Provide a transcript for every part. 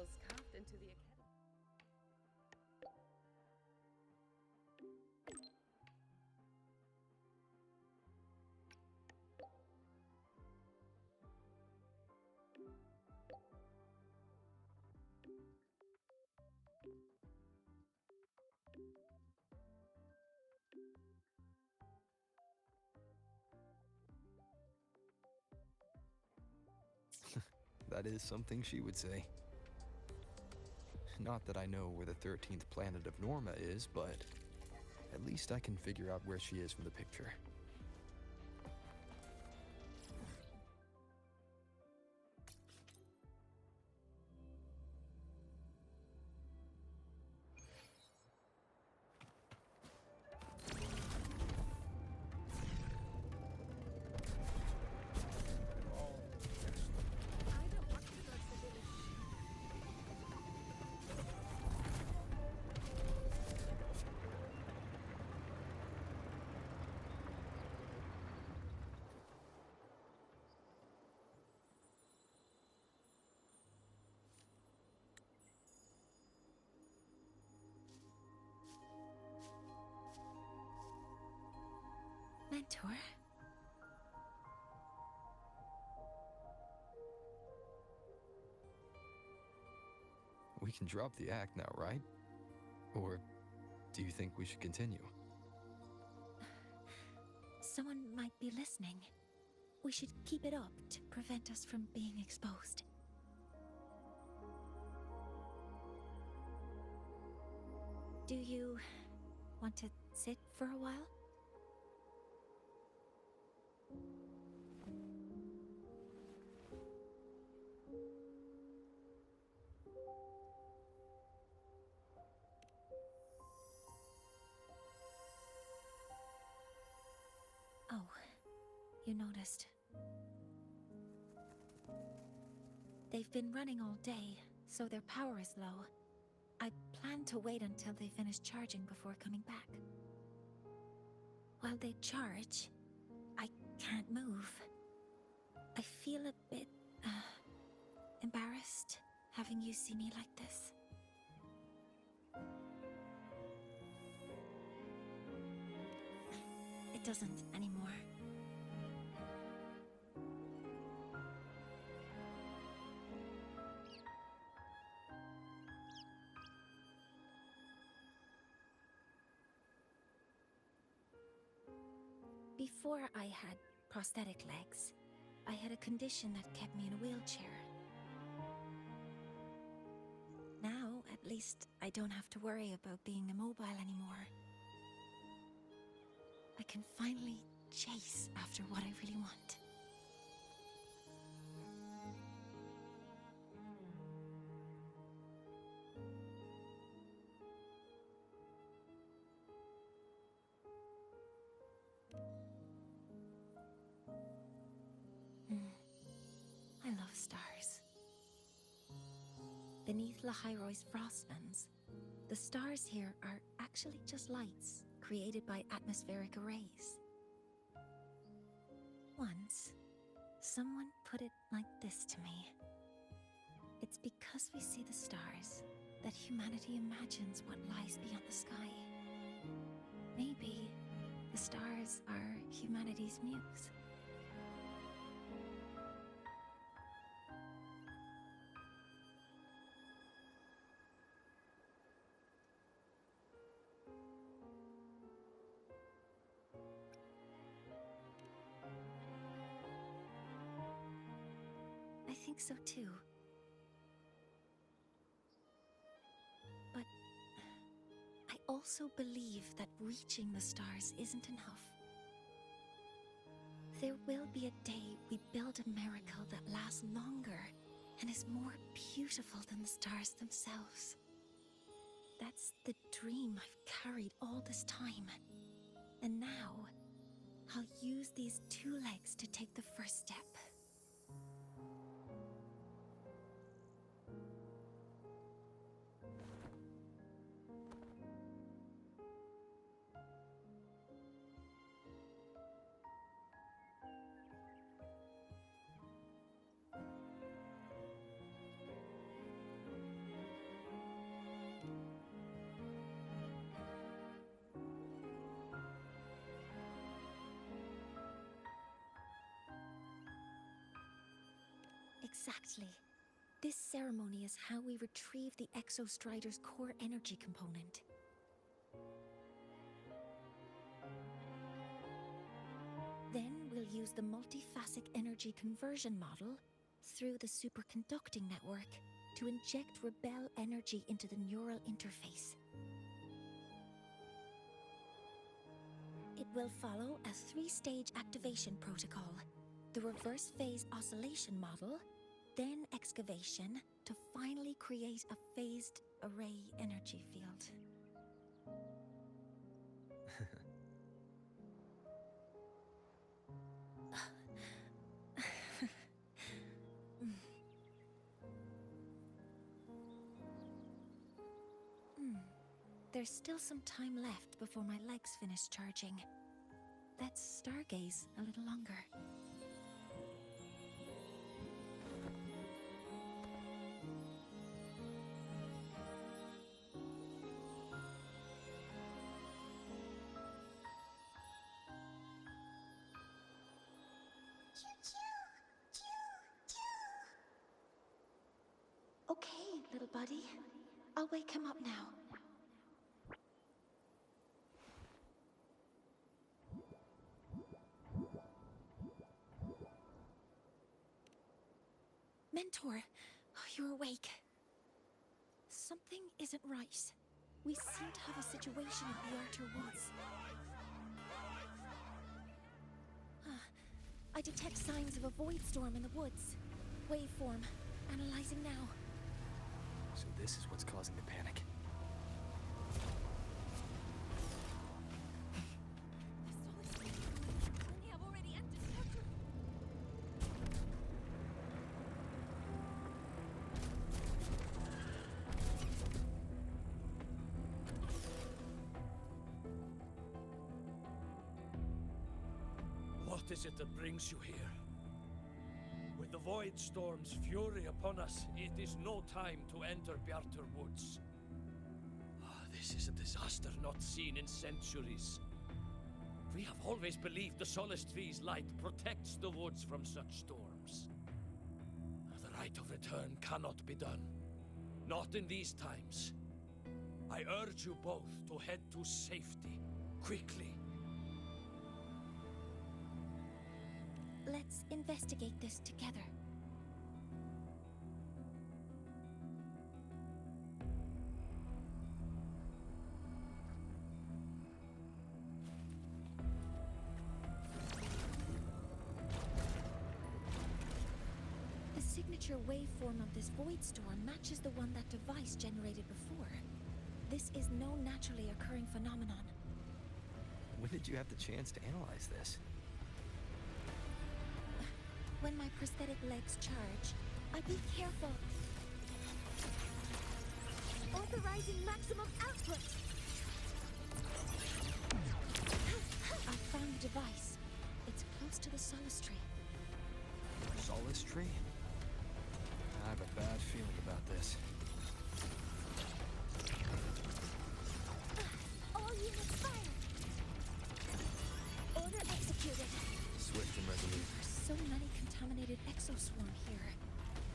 was carved into the academy. That is something she would say. Not that I know where the 13th planet of Norma is, but at least I can figure out where she is from the picture. I don't want to go to the village. Mentor? We can drop the act now, right? Or do you think we should continue? Someone might be listening. We should keep it up to prevent us from being exposed. Do you want to sit for a while? Oh, you noticed. They've been running all day, so their power is low. I plan to wait until they finish charging before coming back. While they charge, I can't move. I feel a bit, embarrassed having you see me like this. It doesn't anymore. Before I had prosthetic legs, I had a condition that kept me in a wheelchair. Now, at least, I don't have to worry about being immobile anymore. I can finally chase after what I really want. I love stars. Beneath Lahairoi's frostlands, the stars here are actually just lights created by atmospheric arrays. Once, someone put it like this to me. It's because we see the stars that humanity imagines what lies beyond the sky. Maybe the stars are humanity's muse. I think so too. But I also believe that reaching the stars isn't enough. There will be a day we build a miracle that lasts longer and is more beautiful than the stars themselves. That's the dream I've carried all this time. And now, I'll use these 2 legs to take the first step. Exactly. This ceremony is how we retrieve the Exostrider's core energy component. Then we'll use the multiphasic energy conversion model through the superconducting network to inject rebel energy into the neural interface. It will follow a three-stage activation protocol. The reverse phase oscillation model, then excavation, to finally create a phased array energy field. There's still some time left before my legs finish charging. Let's stargaze a little longer. Okay, little buddy. I'll wake him up now. Mentor, you're awake. Something isn't right. We seem to have a situation at the Arter Woods. I detect signs of a void storm in the woods. Waveform. Analyzing now. So this is what's causing the panic. What is it that brings you here? With the Void Storm's fury upon us, it is no time to enter Bjartur Woods. This is a disaster not seen in centuries. We have always believed the Solace Tree's light protects the woods from such storms. The rite of return cannot be done. Not in these times. I urge you both to head to safety, quickly. Let's investigate this together. The signature waveform of this void storm matches the one that device generated before. This is no naturally occurring phenomenon. When did you have the chance to analyze this? When my prosthetic legs charge, be careful. Authorizing maximum output. I found the device. It's close to the Solace Tree. Solace Tree? I have a bad feeling about this. All units fire! Order executed. Swift and resolute. So many contaminated exoswarm here.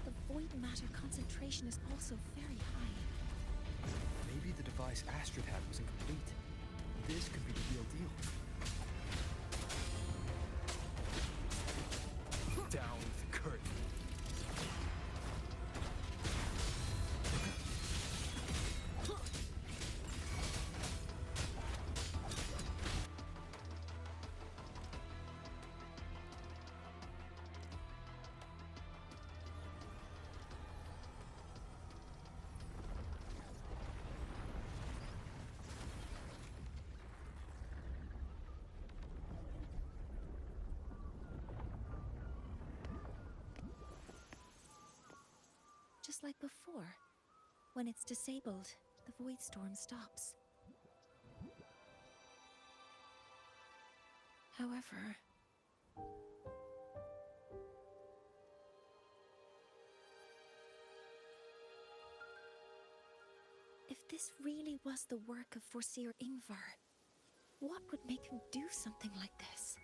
The void matter concentration is also very high. Maybe the device Astrid had was incomplete. This could be the real deal. Down the curtain. Just like before. When it's disabled, the void storm stops. However, if this really was the work of Forseer Ingvar, what would make him do something like this?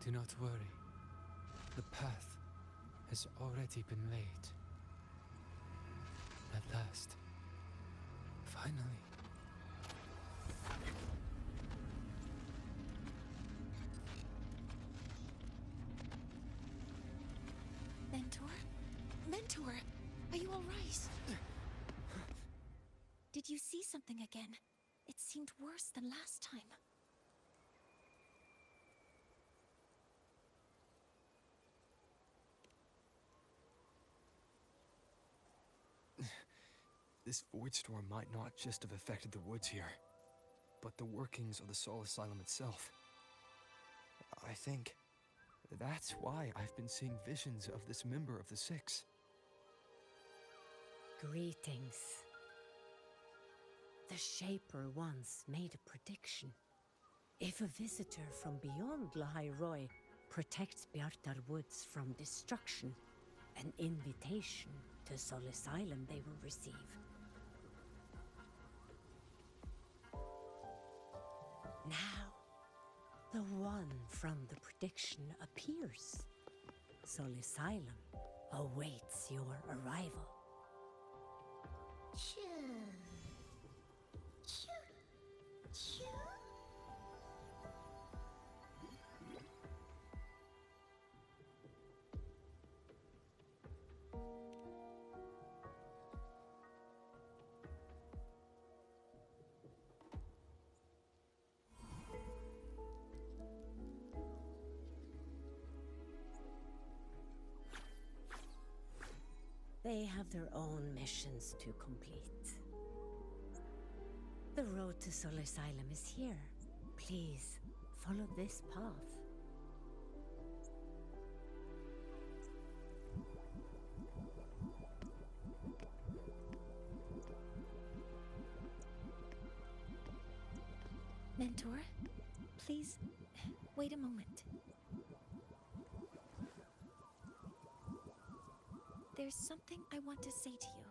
Do not worry. The path has already been laid. At last. Finally. Mentor? Mentor! Are you alright? Did you see something again? It seemed worse than last time. This void storm might not just have affected the woods here, but the workings of the Soul Asylum itself. I think that's why I've been seeing visions of this member of the Six. Greetings. The Shaper once made a prediction. If a visitor from beyond Lahai Roi protects Bjartar Woods from destruction, an invitation to Sol Asylum they will receive. Now, the one from the prediction appears. Sol Asylum awaits your arrival. They have their own missions to complete. The road to Sol Asylum is here. Please, follow this path. Mentor, please, wait a moment. There's something I want to say to you.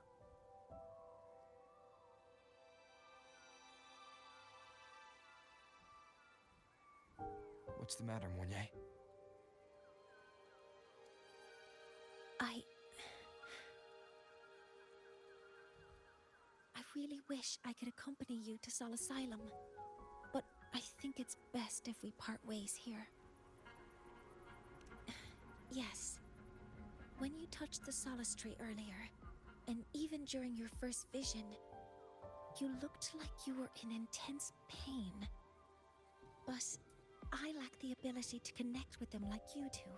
What's the matter, Mornier? I really wish I could accompany you to Sol Asylum, but I think it's best if we part ways here. Yes. When you touched the Solace Tree earlier, and even during your first vision, you looked like you were in intense pain. But I lack the ability to connect with them like you do,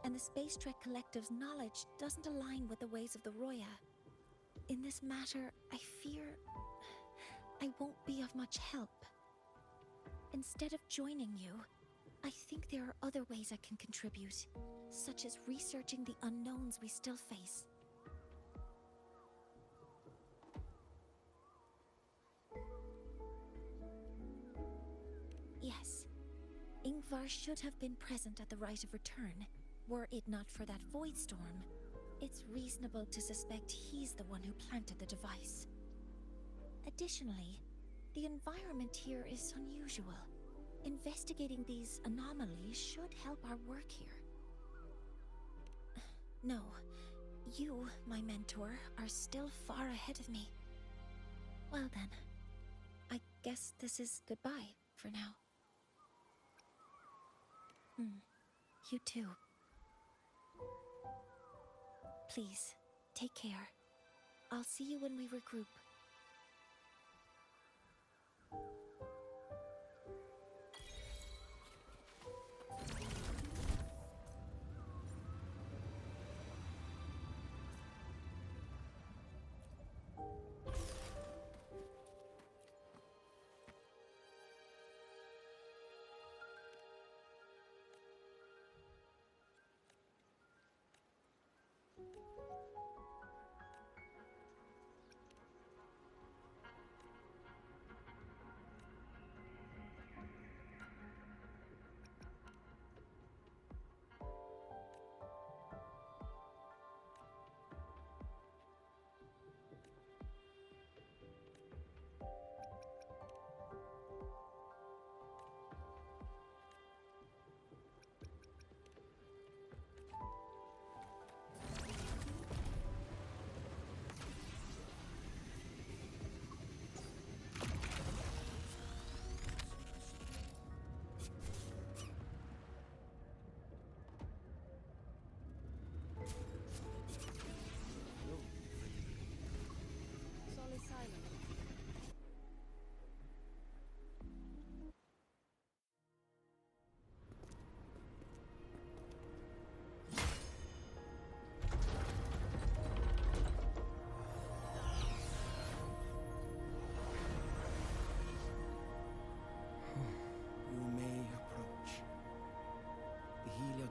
and the Space Trek Collective's knowledge doesn't align with the ways of the Roya. In this matter, I fear I won't be of much help. Instead of joining you, I think there are other ways I can contribute, such as researching the unknowns we still face. Yes, Ingvar should have been present at the Rite of Return, were it not for that void storm. It's reasonable to suspect he's the one who planted the device. Additionally, the environment here is unusual. Investigating these anomalies should help our work here. No, you, my mentor, are still far ahead of me. Well then, I guess this is goodbye for now. You too. Please, take care. I'll see you when we regroup.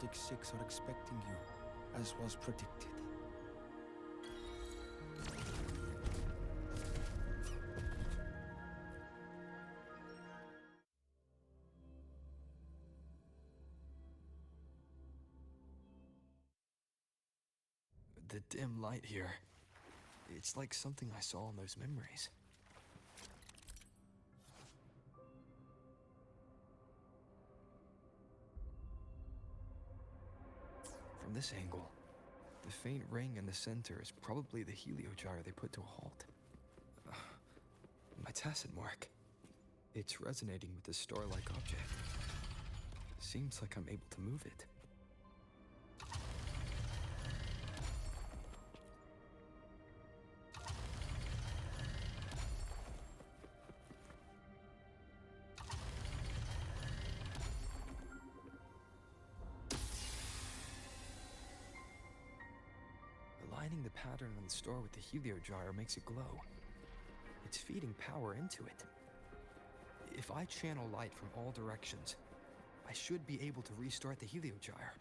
Nordic Six are expecting you, as was predicted. The dim light here. It's like something I saw in those memories. From this angle, the faint ring in the center is probably the heliogyre they put to a halt. My tacit mark. It's resonating with the star-like object. Seems like I'm able to move it. Aligning the pattern on the star with the heliogyre makes it glow. It's feeding power into it. If I channel light from all directions, I should be able to restart the heliogyre.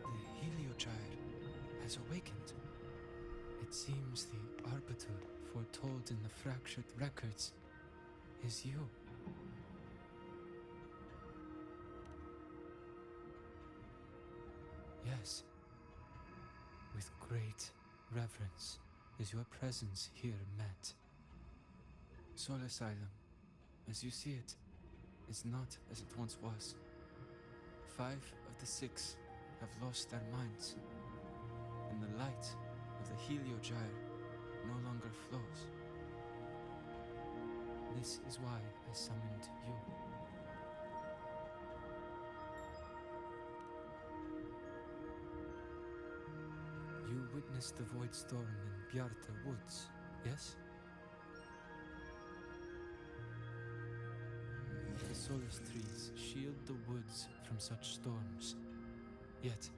The heliogyre has awakened. It seems the arbiter foretold in the fractured records is you. Yes. With great reverence is your presence here met. Soul Asylum, as you see it, is not as it once was. 5 of the 6 have lost their minds, and the light of the heliogyre no longer flows. This is why I summoned you. You witnessed the Void Storm in Bjarta Woods, yes? The Solus trees shield the woods from such storms. Yet,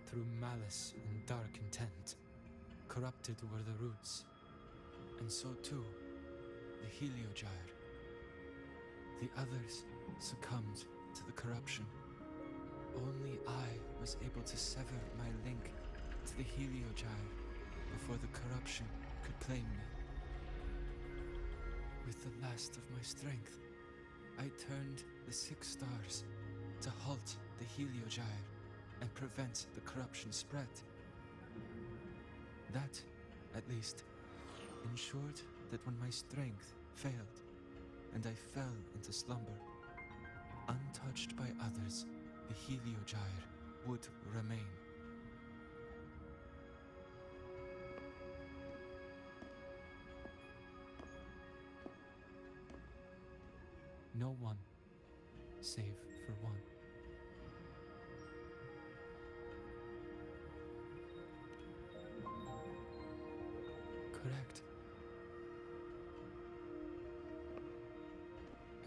through malice and dark intent, corrupted were the roots. And so too, the heliogyre. The others succumbed to the corruption. Only I was able to sever my link to the heliogyre before the corruption could claim me. With the last of my strength, I turned the 6 stars to halt the heliogyre and prevent the corruption spread. That, at least, ensured that when my strength failed, and I fell into slumber. Untouched by others, the Heliogyre would remain. No one, save for one. Correct.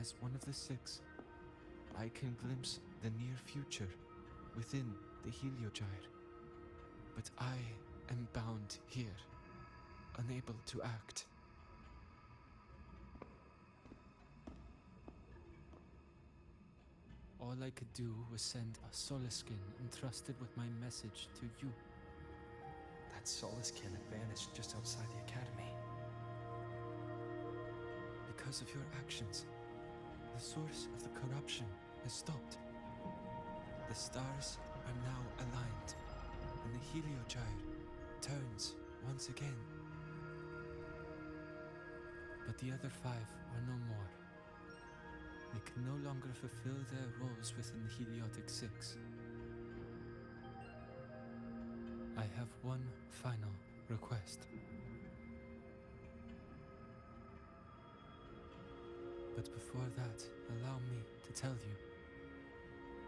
As one of the six, I can glimpse the near future within the Heliogyre. But I am bound here, unable to act. All I could do was send a Solaskin entrusted with my message to you. That Solaskin had vanished just outside the academy. Because of your actions, the source of the corruption has stopped. The stars are now aligned, and the Heliogyre turns once again. But the other five are no more. They can no longer fulfill their roles within the Heliotic Six. I have one final request. But before that, allow me to tell you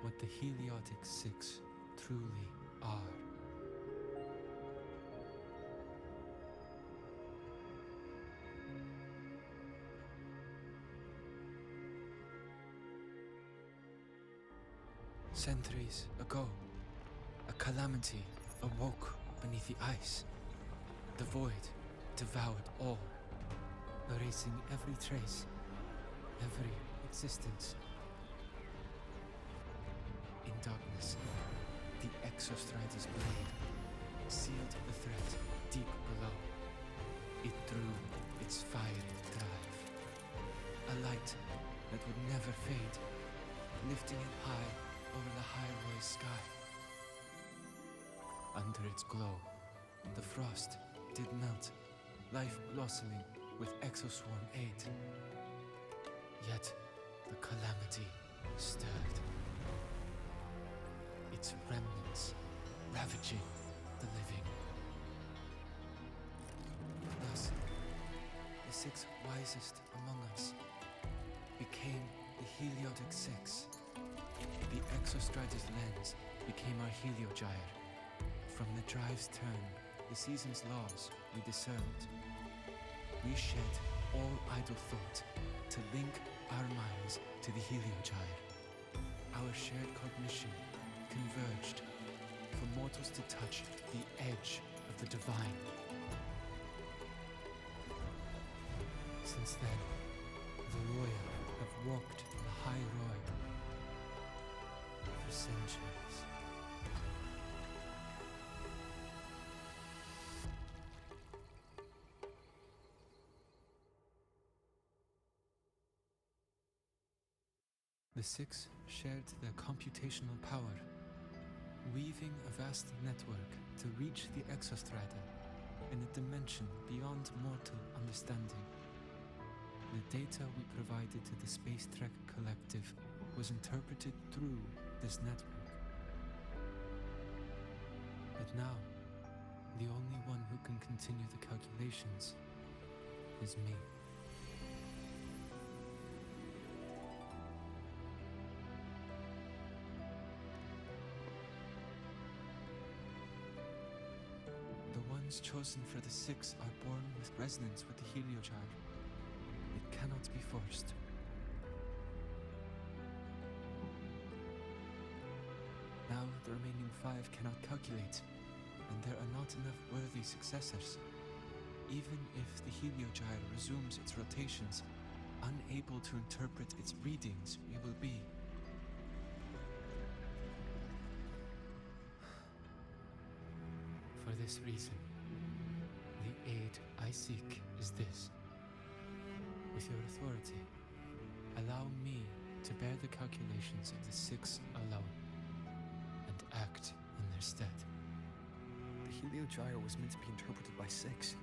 what the Heliotic Six truly are. Centuries ago, a calamity awoke beneath the ice. The void devoured all, erasing every trace, every existence. In darkness, the Exostrider's blade sealed the threat deep below. It drew its fiery drive, a light that would never fade, lifting it high over the High Roy sky. Under its glow, the frost did melt, life blossoming with Exoswarm aid. Yet the calamity stirred, its remnants ravaging the living. Thus, the six wisest among us became the Heliotic Six. The Exostrider's lens became our Heliogyre. From the drive's turn, the season's laws we discerned. We shed all idle thought to link our minds to the Heliogyre. Our shared cognition converged for mortals to touch the edge of the divine. Since then, the Roya have walked the High Roy for centuries. The six shared their computational power, weaving a vast network to reach the Exostrider in a dimension beyond mortal understanding. The data we provided to the Space Trek Collective was interpreted through this network. But now, the only one who can continue the calculations is me. The ones chosen for the six are born with resonance with the Heliogyre. It cannot be forced. Now the remaining five cannot calculate, and there are not enough worthy successors. Even if the Heliogyre resumes its rotations, unable to interpret its readings, we will be. For this reason, the aid I seek is this. With your authority, allow me to bear the calculations of the six alone, and act in their stead. The Heliogyre was meant to be interpreted by six.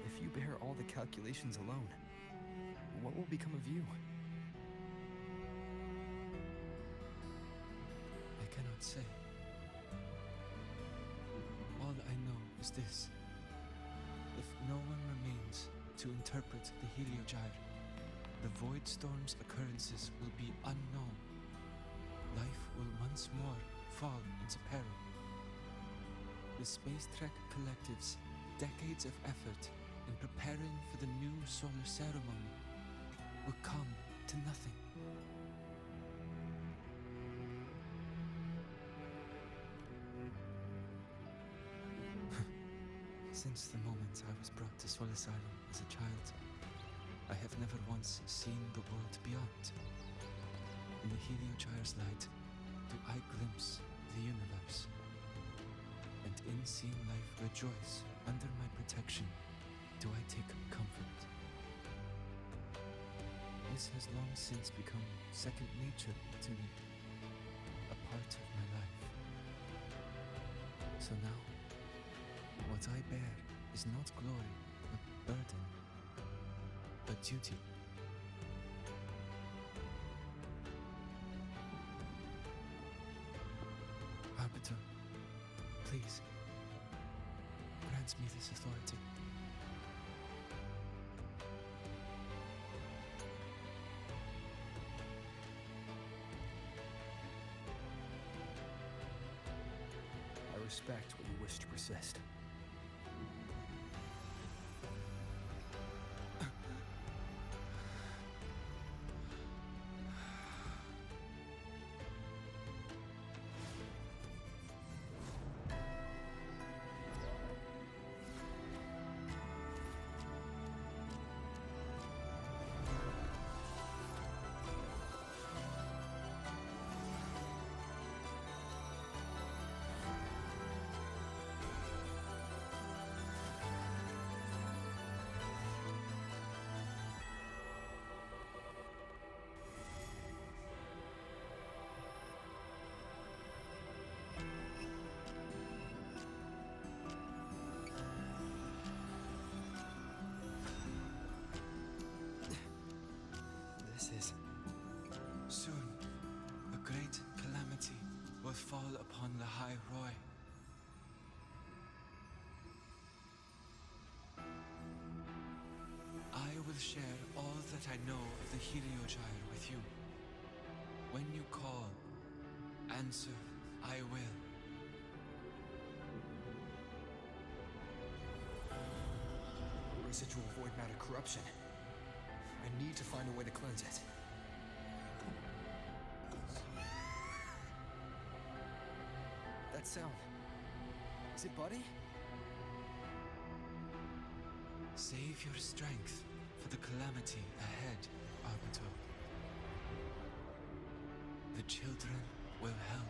If you bear all all the calculations alone, what will become of you? I cannot say. All I know is this. If no one remains to interpret the Heliogyre, the Void Storm's occurrences will be unknown. Life will once more fall into peril. The Space Trek Collective's decades of effort in preparing for the new solar ceremony will come to nothing. Since the moment I was brought to Sol Asylum as a child, I have never once seen the world beyond. In the Heliogyre's light, do I glimpse the universe. And in seeing life rejoice under my protection, do I take comfort. This has long since become second nature to me, a part of my life. So now, what I bear is not glory, but burden, but duty. Arbiter, please, grant me this authority. I respect what you wish to persist. This is... Soon, a great calamity will fall upon the High Roy. I will share all that I know of the Heliogyre with you. When you call, answer, I will. residual void matter corruption. I need to find a way to cleanse it. That sound. Is it Buddy? Save your strength for the calamity ahead, Arbiter. The children will help.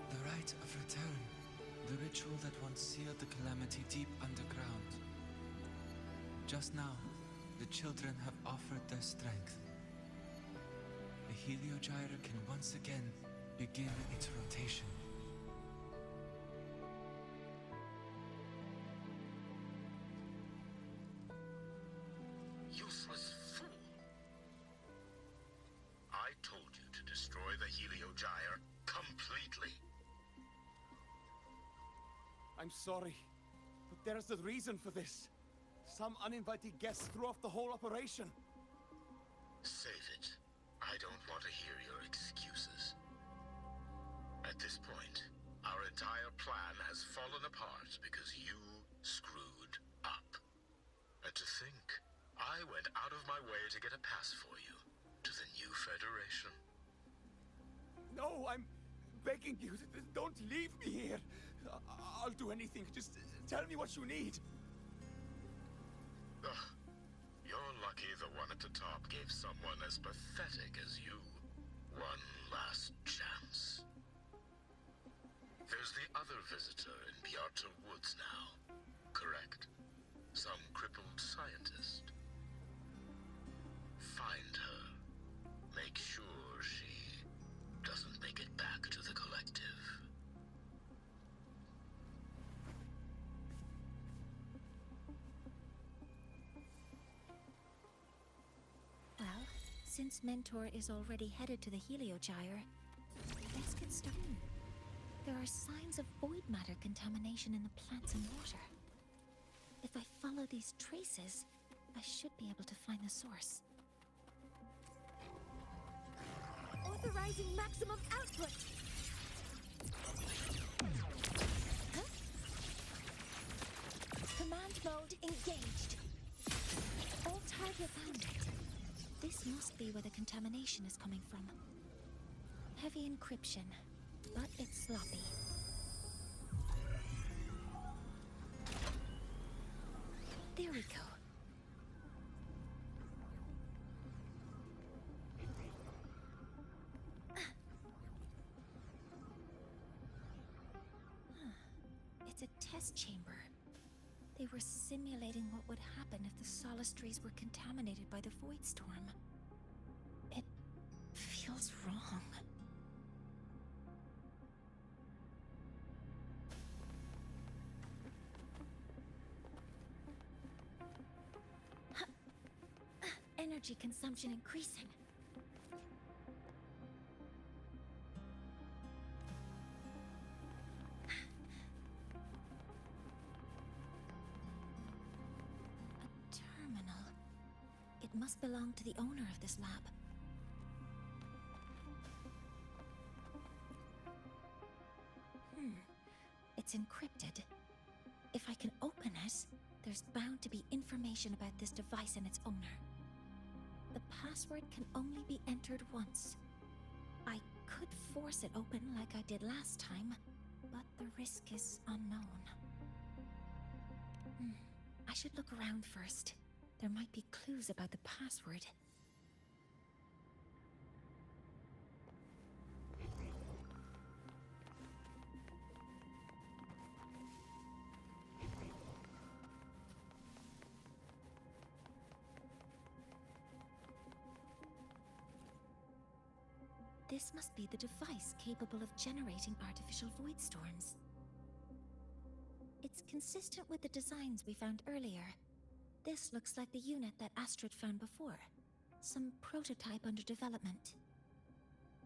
The rite of return, the ritual that once sealed the calamity deep underground. Just now, the children have offered their strength. The Heliogyre can once again begin its rotation. Useless fool! I told you to destroy the Heliogyre completely. I'm sorry, but there's a reason for this. Some uninvited guests threw off the whole operation. Save it. I don't want to hear your excuses. At this point, our entire plan has fallen apart because you screwed up. And to think, I went out of my way to get a pass for you to the new Federation. No, I'm begging you, don't leave me here. I'll do anything. Just tell me what you need. Ugh. You're lucky the one at the top gave someone as pathetic as you one last chance. There's the other visitor in Bjarta Woods now, correct? Some crippled scientist. Find her. Make sure she doesn't make it back to the collective. Well, since Mentor is already headed to the Heliogyre, let's get started. There are signs of void matter contamination in the plants and water. If I follow these traces, I should be able to find the source. Authorizing maximum output! Huh? Command mode engaged. All target found. This must be where the contamination is coming from. Heavy encryption, but it's sloppy. There we go. It's a test chamber. They were simulating what would happen if the Solistries were contaminated by the Void Storm. It feels wrong. Energy consumption increasing. A terminal. It must belong to the owner of this lab. It's encrypted. If I can open it, there's bound to be information about this device and its owner. The password can only be entered once. I could force it open like I did last time, but the risk is unknown. I should look around first. There might be clues about the password. This must be the device capable of generating artificial void storms. It's consistent with the designs we found earlier. This looks like the unit that Astrid found before. Some prototype under development.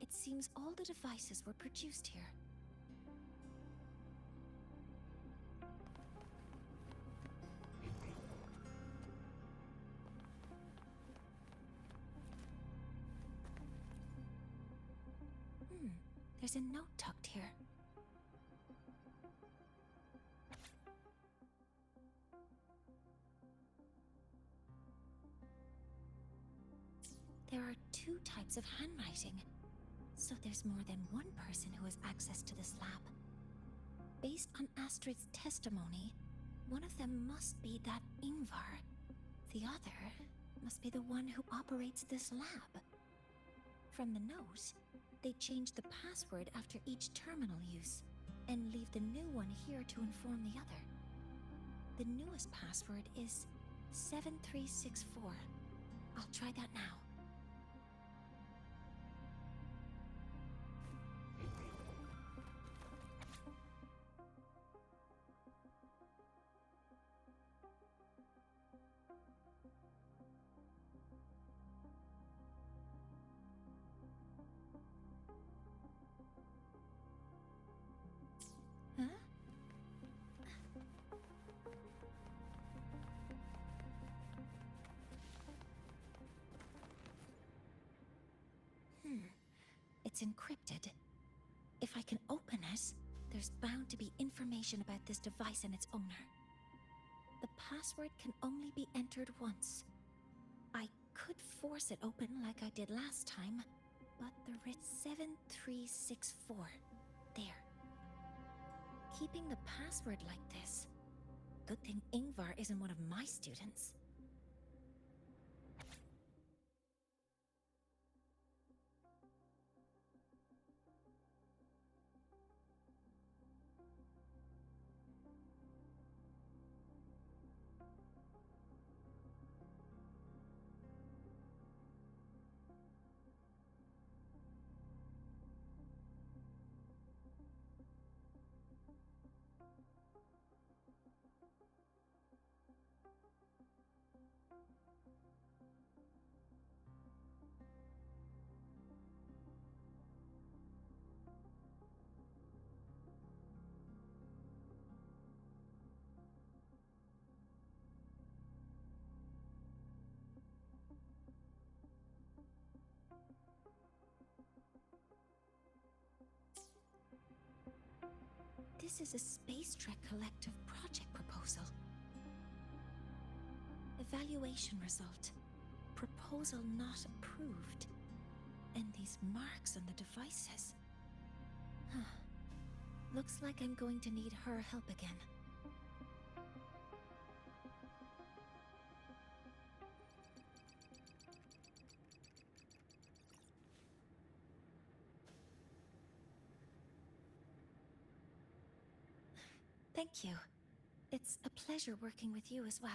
It seems all the devices were produced here. There's a note tucked here. There are two types of handwriting, so there's more than one person who has access to this lab. Based on Astrid's testimony, one of them must be that Ingvar. The other must be the one who operates this lab. From the note, they change the password after each terminal use, and leave the new one here to inform the other. The newest password is 7364. I'll try that now. Huh? it's encrypted. If I can open it, there's bound to be information about this device and its owner. The password can only be entered once. I could force it open like I did last time, but the writ 7364. There. Keeping the password like this. Good thing Ingvar isn't one of my students. This is a Space Trek Collective project proposal. Evaluation result. Proposal not approved. And these marks on the devices. Huh. Looks like I'm going to need her help again. Thank you. It's a pleasure working with you as well.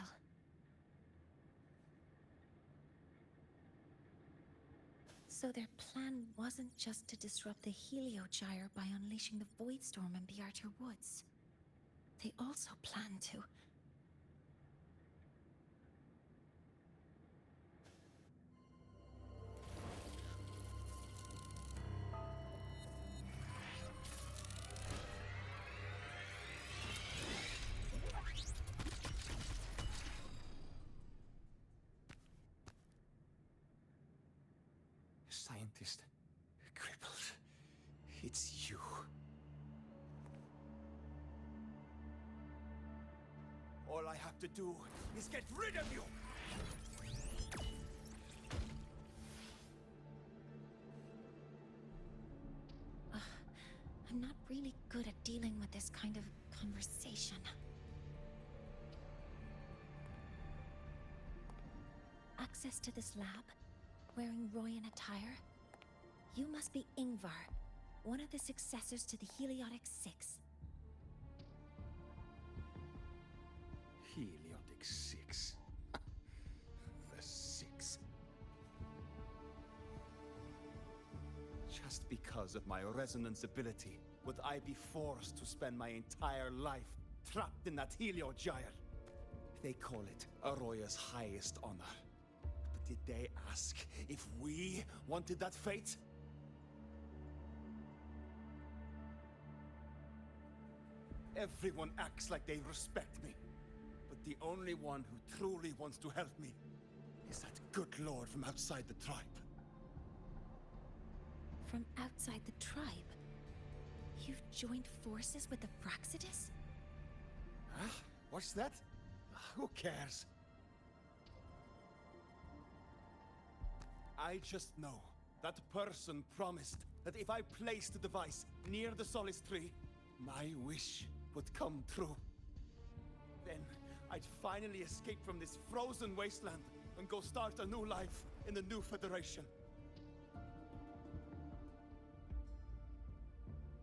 So their plan wasn't just to disrupt the Heliogyre by unleashing the Voidstorm in Bjartur Woods. They also planned to... Scientist. Crippled. It's you. All I have to do is get rid of you! I'm not really good at dealing with this kind of conversation. Access to this lab? Wearing Royan attire? You must be Ingvar, one of the successors to the Heliotic Six. Heliotic Six. The Six. Just because of my resonance ability, would I be forced to spend my entire life trapped in that Heliogyre? They call it Aroya's highest honor. But did they ask if we wanted that fate? Everyone acts like they respect me. But the only one who truly wants to help me is that good lord from outside the tribe. From outside the tribe? You've joined forces with the Fraxidus? Huh? What's that? Who cares? I just know that person promised that if I placed the device near the Solace Tree, my wish would come true. Then I'd finally escape from this frozen wasteland and go start a new life in the new Federation.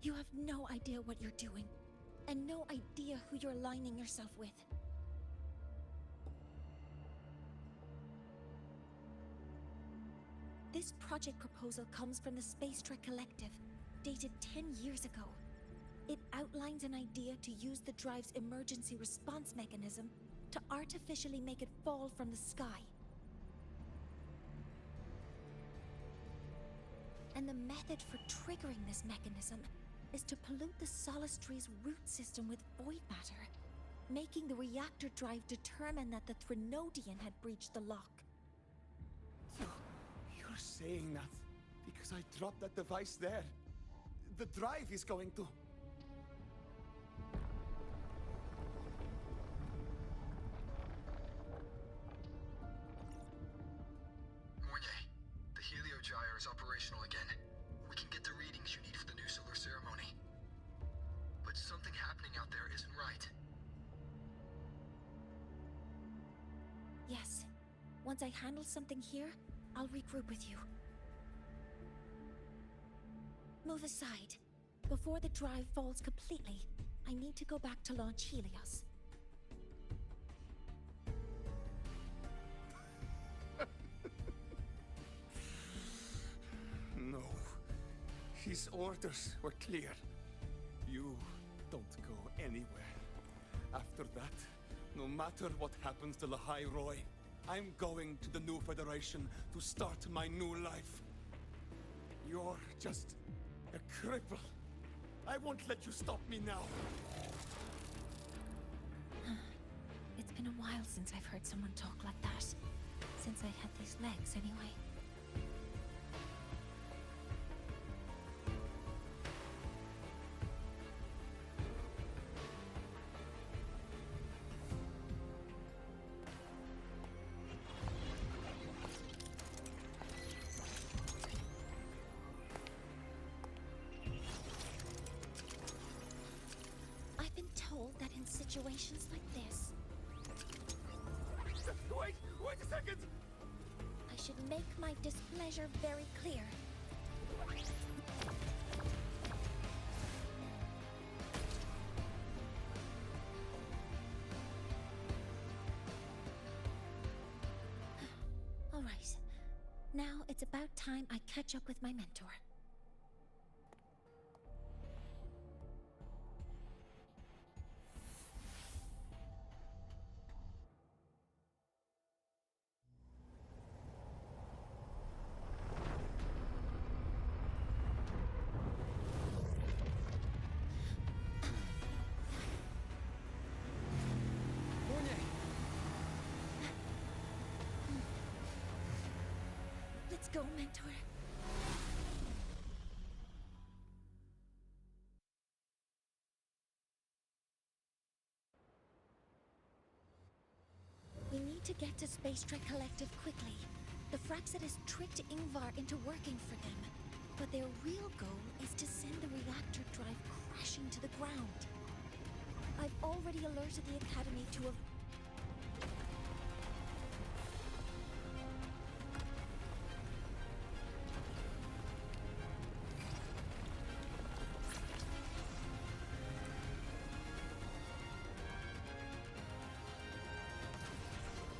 You have no idea what you're doing, and no idea who you're aligning yourself with. This project proposal comes from the Space Trek Collective, dated 10 years ago. It outlines an idea to use the drive's emergency response mechanism to artificially make it fall from the sky. And the method for triggering this mechanism is to pollute the Solace Tree's root system with void matter, making the reactor drive determine that the Threnodian had breached the lock. You're saying that Because I dropped that device there. The drive is going to... Mornier, the Heliogyre is operational again. We can get the readings you need for the new solar ceremony. But something happening out there isn't right. Yes. Once I handle something here, I'll regroup with you. Move aside. Before the drive falls completely, I need to go back to launch Helios. No. His orders were clear. You don't go anywhere. After that, no matter what happens to Lahai Roy, I'm going to the new Federation to start my new life. You're just a cripple. I won't let you stop me now. It's been a while since I've heard someone talk like that. Since I had these legs, anyway. I've been told that in situations like this, Wait a second! I should make my displeasure very clear. All right. Now it's about time I catch up with my mentor. Let's go, mentor. We need to get to Space Trek Collective quickly. The Fraxidus tricked Ingvar into working for them, but their real goal is to send the reactor drive crashing to the ground. I've already alerted the Academy to a...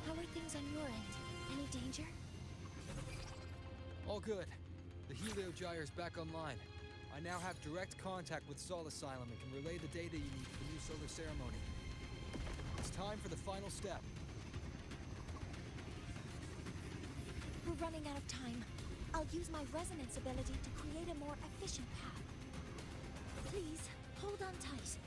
How are things on your end? Any danger? All good. The Heliogyre's back online. I now have direct contact with Sol Asylum and can relay the data you need for the new solar ceremony. It's time for the final step. We're running out of time. I'll use my resonance ability to create a more efficient path. Please, hold on tight.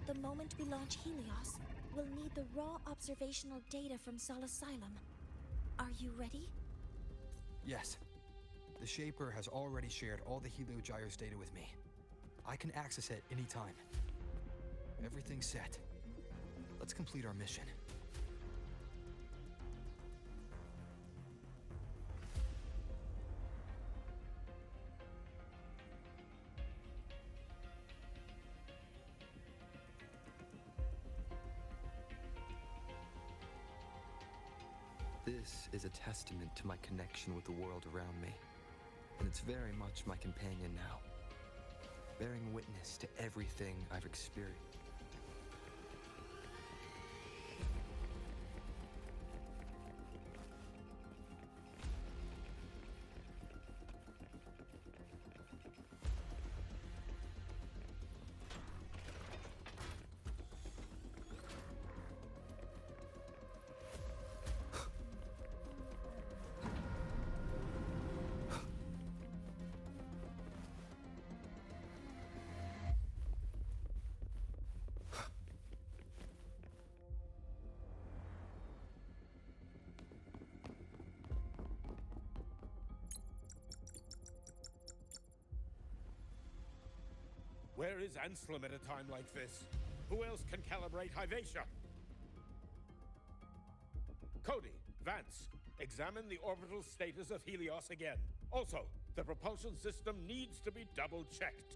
The moment we launch Helios, we'll need the raw observational data from Sol Asylum. Are you ready? Yes. The Shaper has already shared all the Heliogyre's data with me. I can access it anytime. Everything's set. Let's complete our mission. This is a testament to my connection with the world around me, and it's very much my companion now, bearing witness to everything I've experienced. Where is Anselm at a time like this? Who else can calibrate Hyvatia? Cody, Vance, examine the orbital status of Helios again. Also, the propulsion system needs to be double-checked.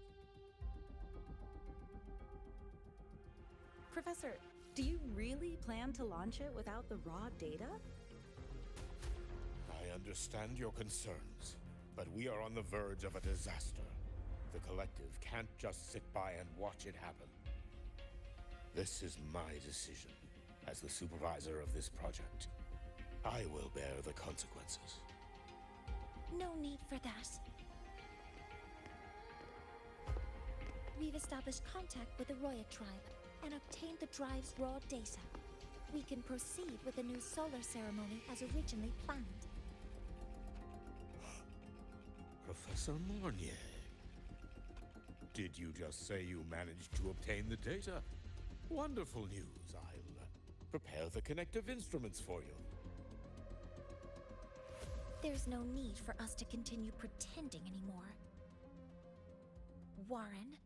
Professor, do you really plan to launch it without the raw data? I understand your concerns, but we are on the verge of a disaster. The Collective can't just sit by and watch it happen. This is my decision as the supervisor of this project. I will bear the consequences. No need for that. We've established contact with the Roya tribe and obtained the drive's raw data. We can proceed with the new solar ceremony as originally planned. Professor Mornier. Did you just say you managed to obtain the data? Wonderful news. I'll prepare the connective instruments for you. There's no need for us to continue pretending anymore. Warren,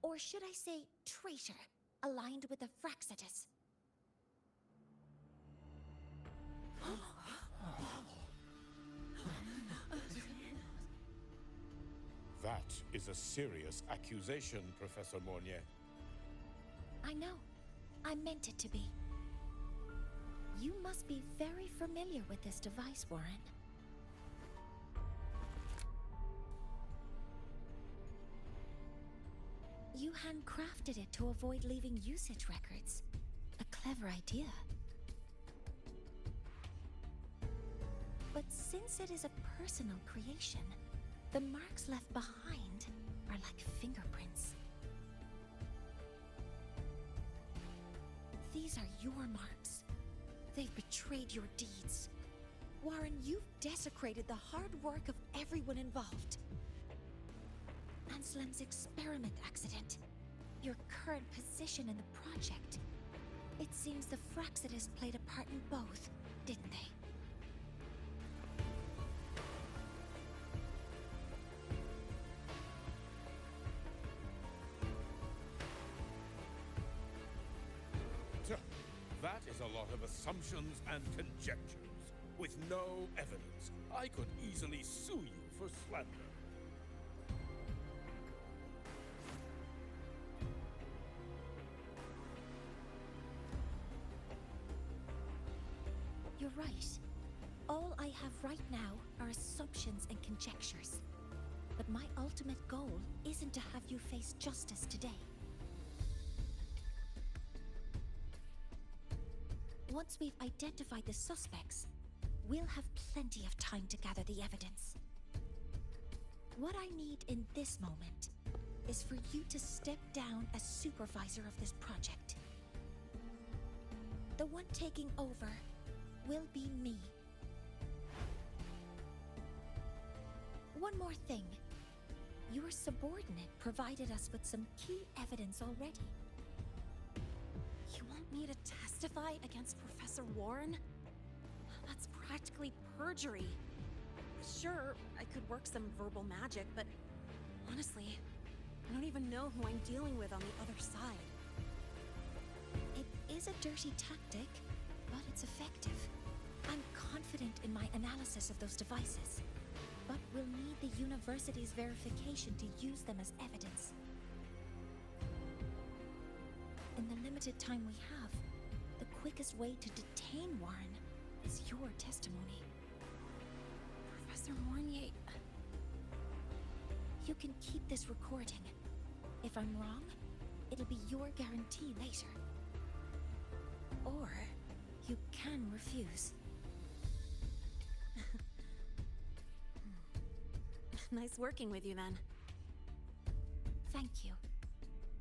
or should I say traitor, aligned with the Fraxitus. That is a serious accusation, Professor Mornier. I know. I meant it to be. You must be very familiar with this device, Warren. You handcrafted it to avoid leaving usage records. A clever idea. But since it is a personal creation, the marks left behind are like fingerprints. These are your marks. They've betrayed your deeds. Warren, you've desecrated the hard work of everyone involved. Anselm's experiment accident, your current position in the project. It seems the Fraxitus played a part in both, didn't they? That is a lot of assumptions and conjectures, with no evidence. I could easily sue you for slander. You're right. All I have right now are assumptions and conjectures. But my ultimate goal isn't to have you face justice today. Once we've identified the suspects, we'll have plenty of time to gather the evidence. What I need in this moment is for you to step down as supervisor of this project. The one taking over will be me. One more thing. Your subordinate provided us with some key evidence already. You want me to testify against Professor Warren? That's practically perjury. Sure, I could work some verbal magic, but honestly, I don't even know who I'm dealing with on the other side. It is a dirty tactic, but it's effective. I'm confident in my analysis of those devices, but we'll need the university's verification to use them as evidence. In the limited time we have, the quickest way to detain Warren It's your testimony. Professor Mornier... You can keep this recording. If I'm wrong, it'll be your guarantee later. Or you can refuse. Nice working with you then. Thank you.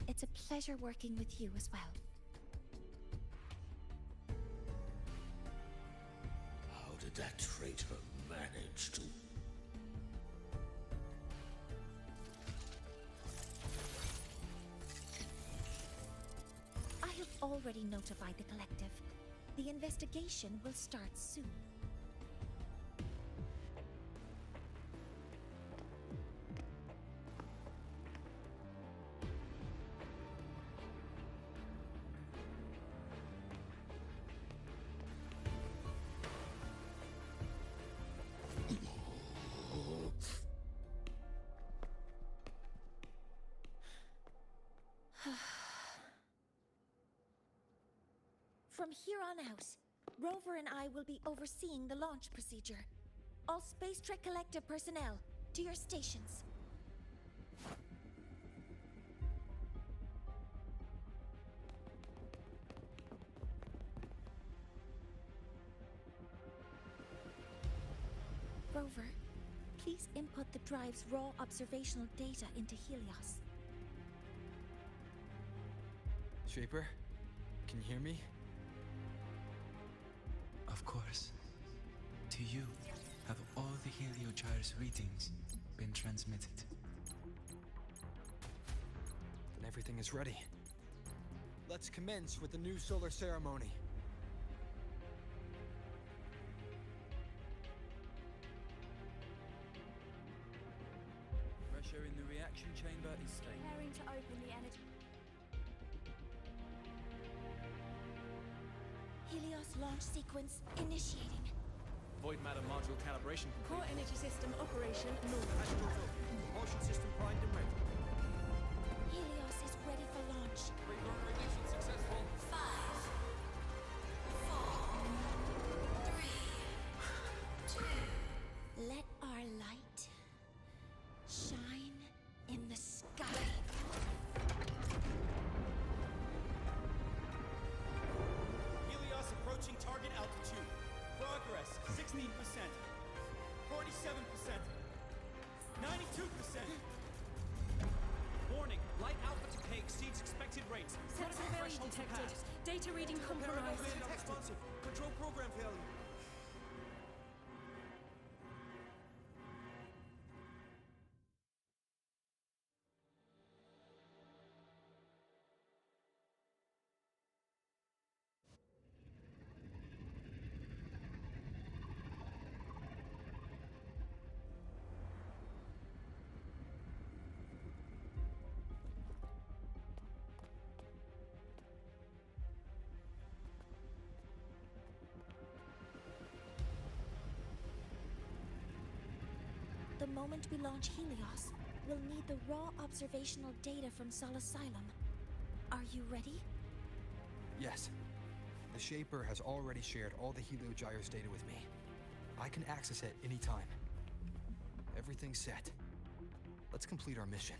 It's a pleasure working with you as well. How did that traitor manage to... I have already notified the collective. The investigation will start soon. From here on out, Rover and I will be overseeing the launch procedure. All Space Trek Collective personnel, to your stations. Rover, please input the drive's raw observational data into Helios. Shaper, can you hear me? Of course. To you, have all the Heliogyre's readings been transmitted? Then everything is ready. Let's commence with the new solar ceremony. Pressure in the reaction chamber is stable. Preparing to open the energy. Helios launch sequence initiating. Void matter module calibration complete. Core energy system operation normal. Astrals up. Propulsion system primed and ready. Helios is ready for launch. Ignition successful. 5, 4, 3, 2. Let our light shine in the sky. Helios approaching target altitude. Progress 16%. 47%. 92%. Warning, light output decay exceeds expected rates. Critical failure detected. Data reading compromised. Unresponsive. Control program failure. The moment we launch Helios, we'll need the raw observational data from Sol Asylum. Are you ready? Yes. The Shaper has already shared all the Heliogyre's data with me. I can access it anytime. Everything's set. Let's complete our mission.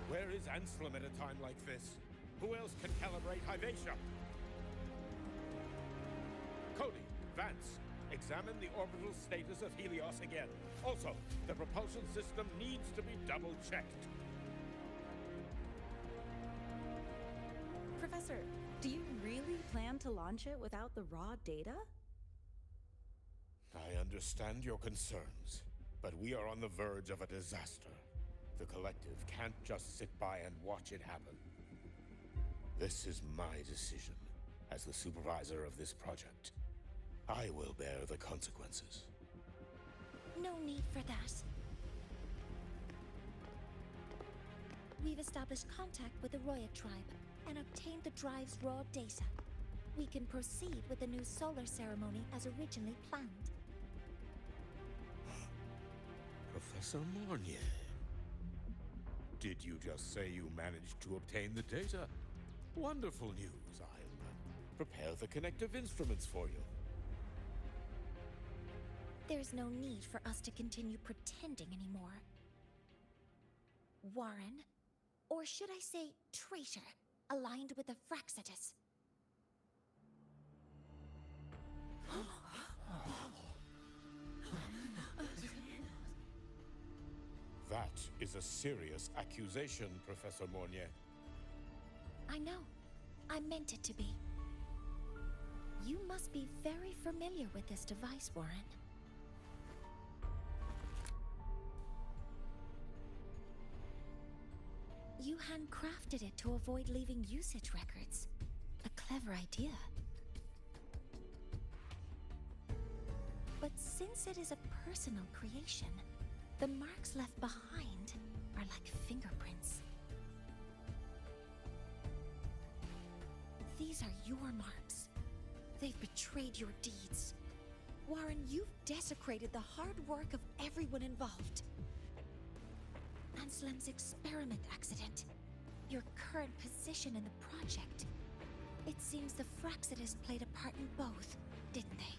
Where is Anselm at a time like this? Who else can calibrate Hyvatia? Cody, Vance, examine the orbital status of Helios again. Also, the propulsion system needs to be double-checked. Professor, do you really plan to launch it without the raw data? I understand your concerns, but we are on the verge of a disaster. The Collective can't just sit by and watch it happen. This is my decision. As the supervisor of this project, I will bear the consequences. No need for that. We've established contact with the Roya tribe and obtained the drive's raw data. We can proceed with the new solar ceremony as originally planned. Professor Mornier. Did you just say you managed to obtain the data? Wonderful news. I'll prepare the connective instruments for you. There's no need for us to continue pretending anymore. Warren, or should I say traitor, aligned with the Fraxidus. That is a serious accusation, Professor Mornier. I know. I meant it to be. You must be very familiar with this device, Warren. You handcrafted it to avoid leaving usage records. A clever idea. But since it is a personal creation, the marks left behind are like fingerprints. These are your marks. They've betrayed your deeds. Warren, you've desecrated the hard work of everyone involved. Anslem's experiment accident, your current position in the project. It seems the Fraxidus played a part in both, didn't they?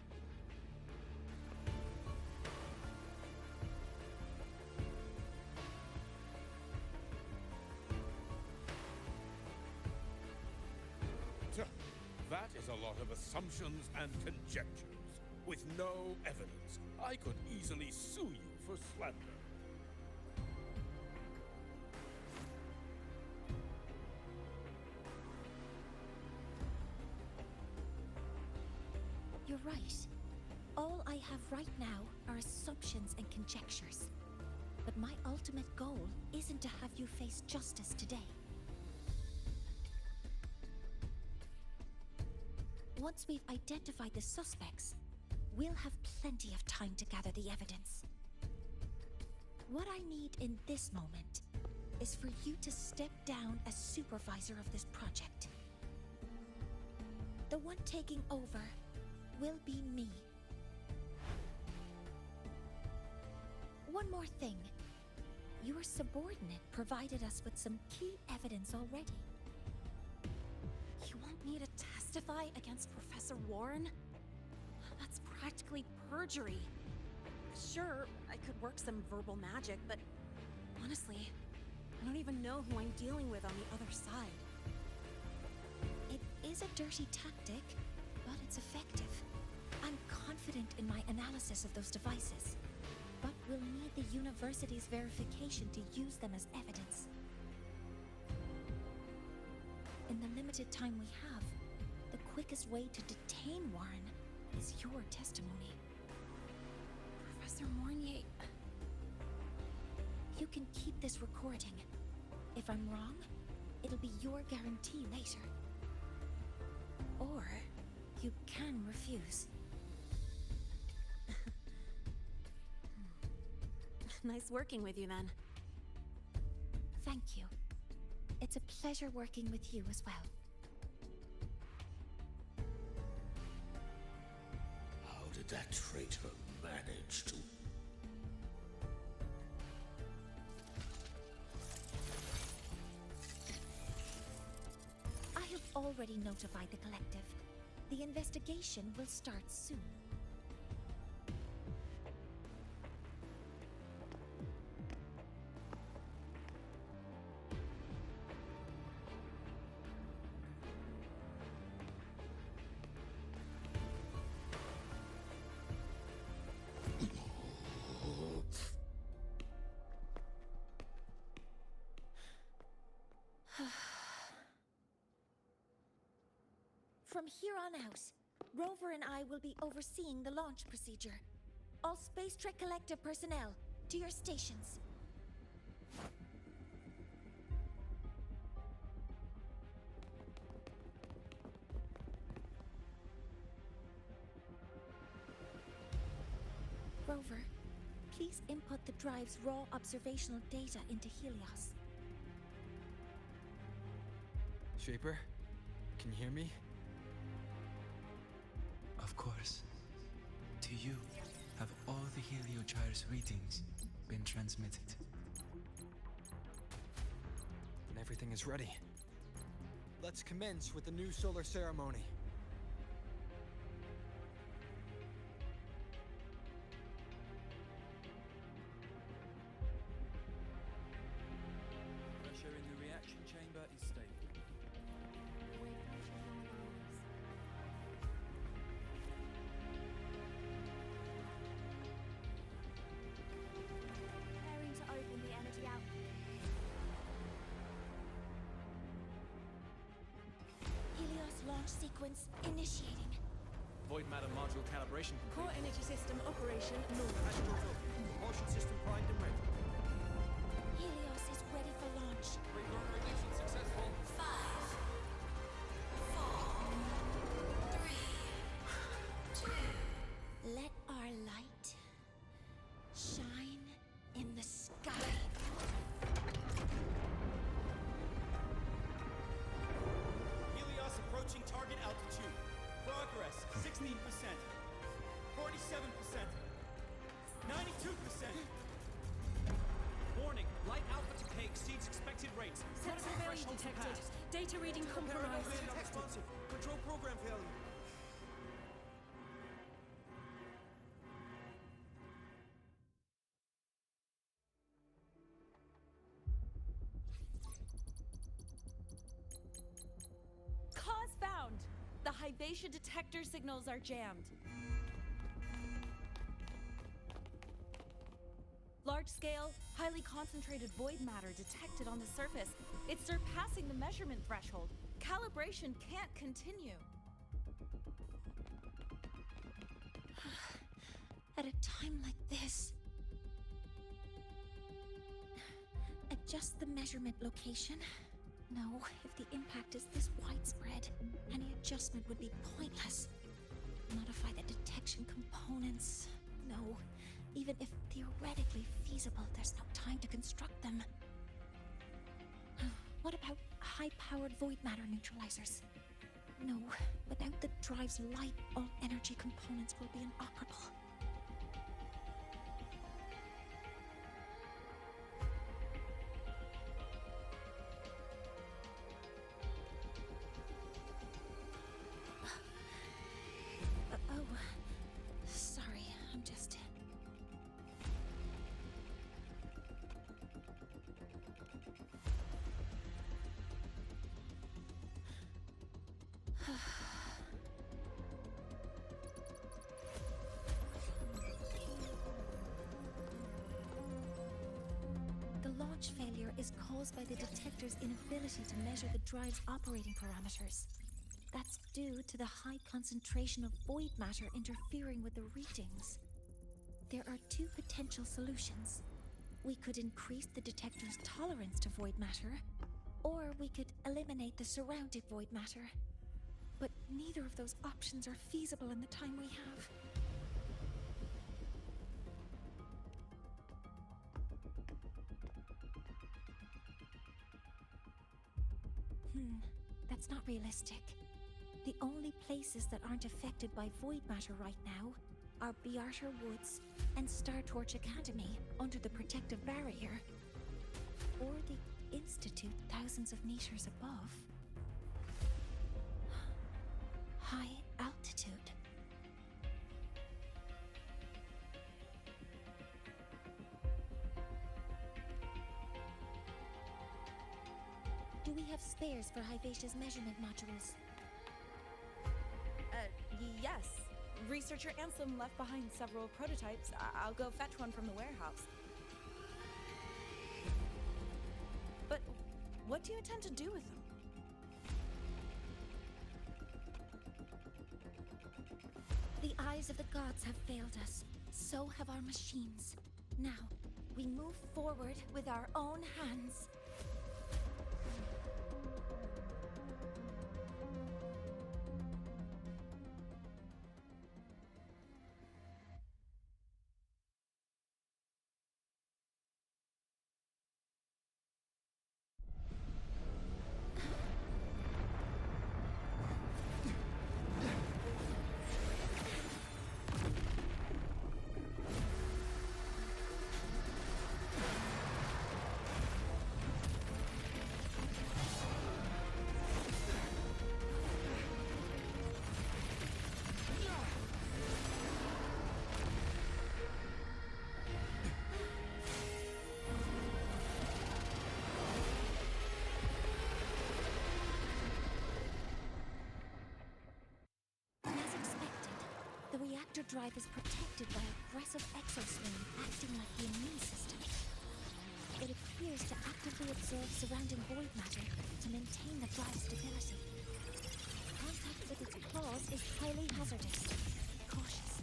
That is a lot of assumptions and conjectures, with no evidence. I could easily sue you for slander. You're right. All I have right now are assumptions and conjectures. But my ultimate goal isn't to have you face justice today. Once we've identified the suspects, we'll have plenty of time to gather the evidence. What I need in this moment is for you to step down as supervisor of this project. The one taking over will be me. One more thing. Your subordinate provided us with some key evidence already. You want me to testify against Professor Warren? That's practically perjury. Sure, I could work some verbal magic, but honestly, I don't even know who I'm dealing with on the other side. It is a dirty tactic, but it's effective. I'm confident in my analysis of those devices, but we'll need the university's verification to use them as evidence. In the limited time we have, the quickest way to detain Warren is your testimony. Professor Mornier... You can keep this recording. If I'm wrong, it'll be your guarantee later. Or you can refuse. Nice working with you, then. Thank you. It's a pleasure working with you as well. How did that traitor manage to... I have already notified the collective. The investigation will start soon. From here on out, Rover and I will be overseeing the launch procedure. All Space Trek Collective personnel, to your stations. Rover, please input the drive's raw observational data into Helios. Shaper, can you hear me? Of course. To you, have all the Heliogyre's readings been transmitted? And everything is ready. Let's commence with the new solar ceremony. Pressure in the reaction chamber is stable. Preparing to open the energy outlet. Helios launch sequence initiating. Void matter module calibration Core complete. energy system operation normal. Astros up. Propulsion system primed and ready. Helios is ready for launch. Reburn ignition successful. 5, 4, 3, 2. Let our light shine in the sky. Helios approaching target altitude. Progress 16%. 47%. 92%. Warning, light alpha decay exceeds expected rates. Sensor Critical failure threshold detected. surpassed. Data reading compromised. Responsive. Control program failure. Cause found! The Hyvatia detector signals are jammed. Large-scale, highly concentrated void matter detected on the surface. It's surpassing the measurement threshold. Calibration can't continue. At a time like this, adjust the measurement location. No, if the impact is this widespread, any adjustment would be pointless. Modify the detection components. No, even if theoretically feasible, there's no time to construct them. What about high-powered void matter neutralizers? No, without the drive's light, all energy components will be inoperable. Oh, sorry, I'm just... The launch failure is caused by the detector's inability to measure the drive's operating parameters. That's due to the high concentration of void matter interfering with the readings. There are two potential solutions. We could increase the detector's tolerance to void matter, or we could eliminate the surrounding void matter. But neither of those options are feasible in the time we have. That's not realistic. The only places that aren't affected by void matter right now are Biarter Woods and Star Torch Academy under the protective barrier, or the Institute thousands of meters above. High altitude. Do we have spares for Hyvatia's measurement modules? Yes. Researcher Ansem left behind several prototypes. I'll go fetch one from the warehouse. But what do you intend to do with them? The eyes of the gods have failed us. So have our machines. Now, we move forward with our own hands. reactor drive is protected by aggressive exoskeleton acting like the immune system. It appears to actively absorb surrounding void matter to maintain the drive's stability. Contact with its claws is highly hazardous. Be cautious.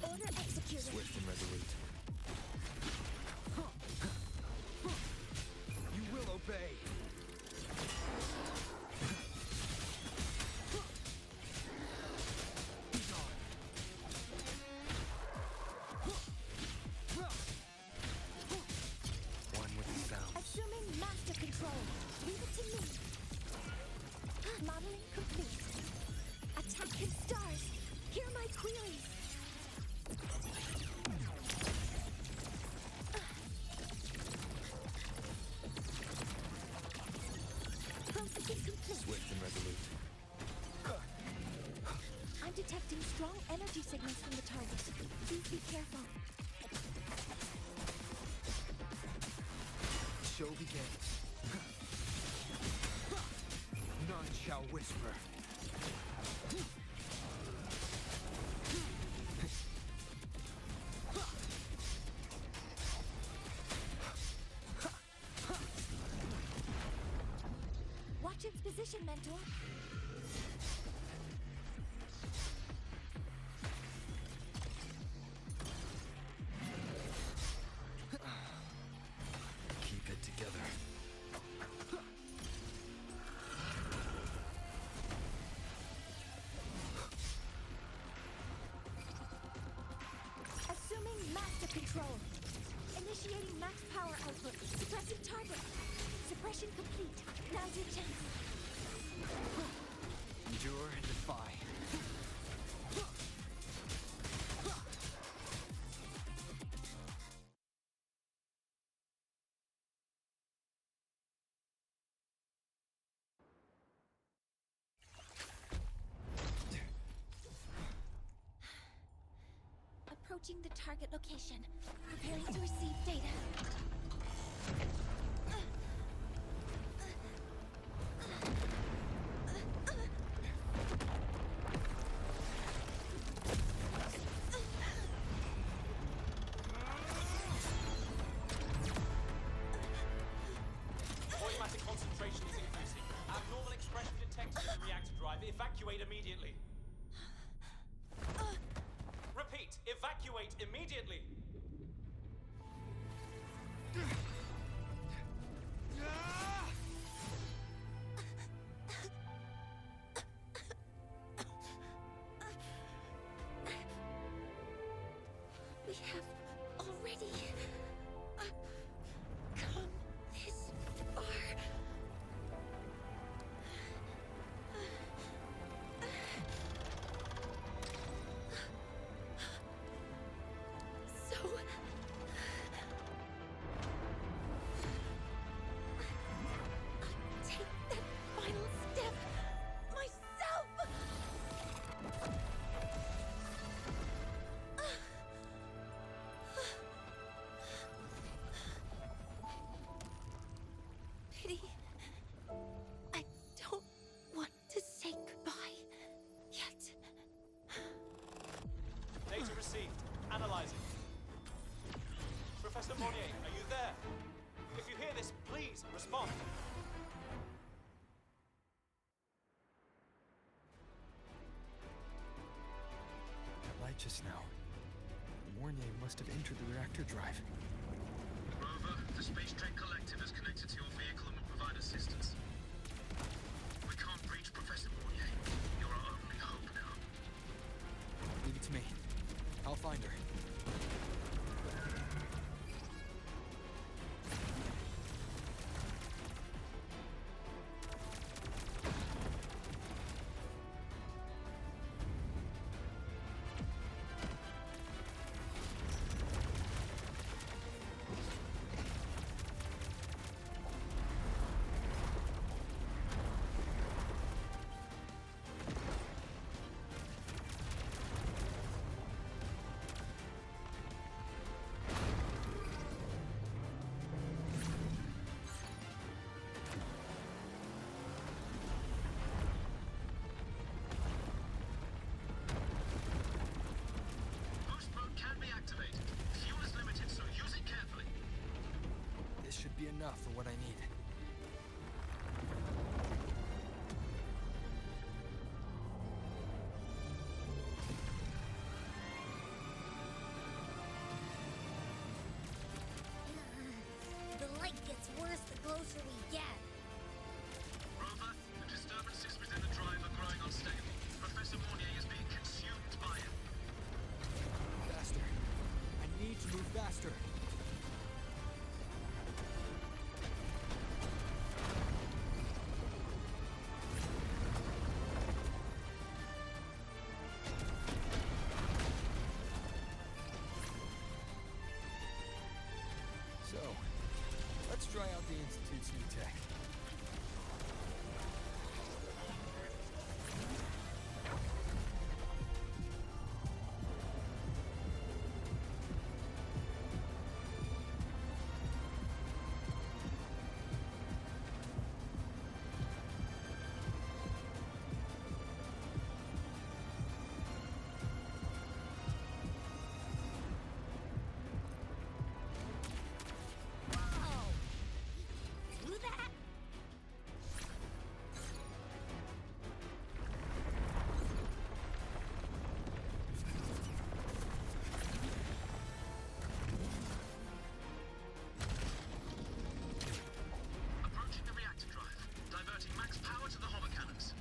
Order executed. Swift and resolute. You will obey. One with the sound. Assuming master control. Leave it to me. Modeling complete. Attack in stars. Hear my queries. Processing complete. Swift and resolute. I'm detecting strong energy signals from the target. Please be careful. The show begins. None shall whisper. Watch its position, Mentor. Keep it together. Assuming master control. Initiating max power output. Suppressing target. Suppression complete. Now's your chance. Endure and defy. Approaching the target location. Preparing to receive data. Void matter concentration is increasing. Abnormal expression detected in the reactor drive. Evacuate immediately. Repeat, evacuate immediately. We have already come this far. So I'll take that final step myself. Pity. I don't want to say goodbye yet. Data received. Analyzing. Professor Monnier, are you there? If you hear this, please respond. That light just now. Warnier must have entered the reactor drive. Rover, the Space Trek Collective is connected to your vehicle and will provide assistance. We can't reach Professor Mornier. You're our only hope now. Leave it to me. I'll find her. This should be enough for what I need. The light gets worse the closer we get. Rover, the disturbances within the drive are growing unstable. Professor Mornier is being consumed by it. Faster. I need to move faster. So, let's try out the Institute's new tech. Do that? Approaching the reactor drive, diverting max power to the hover cannons.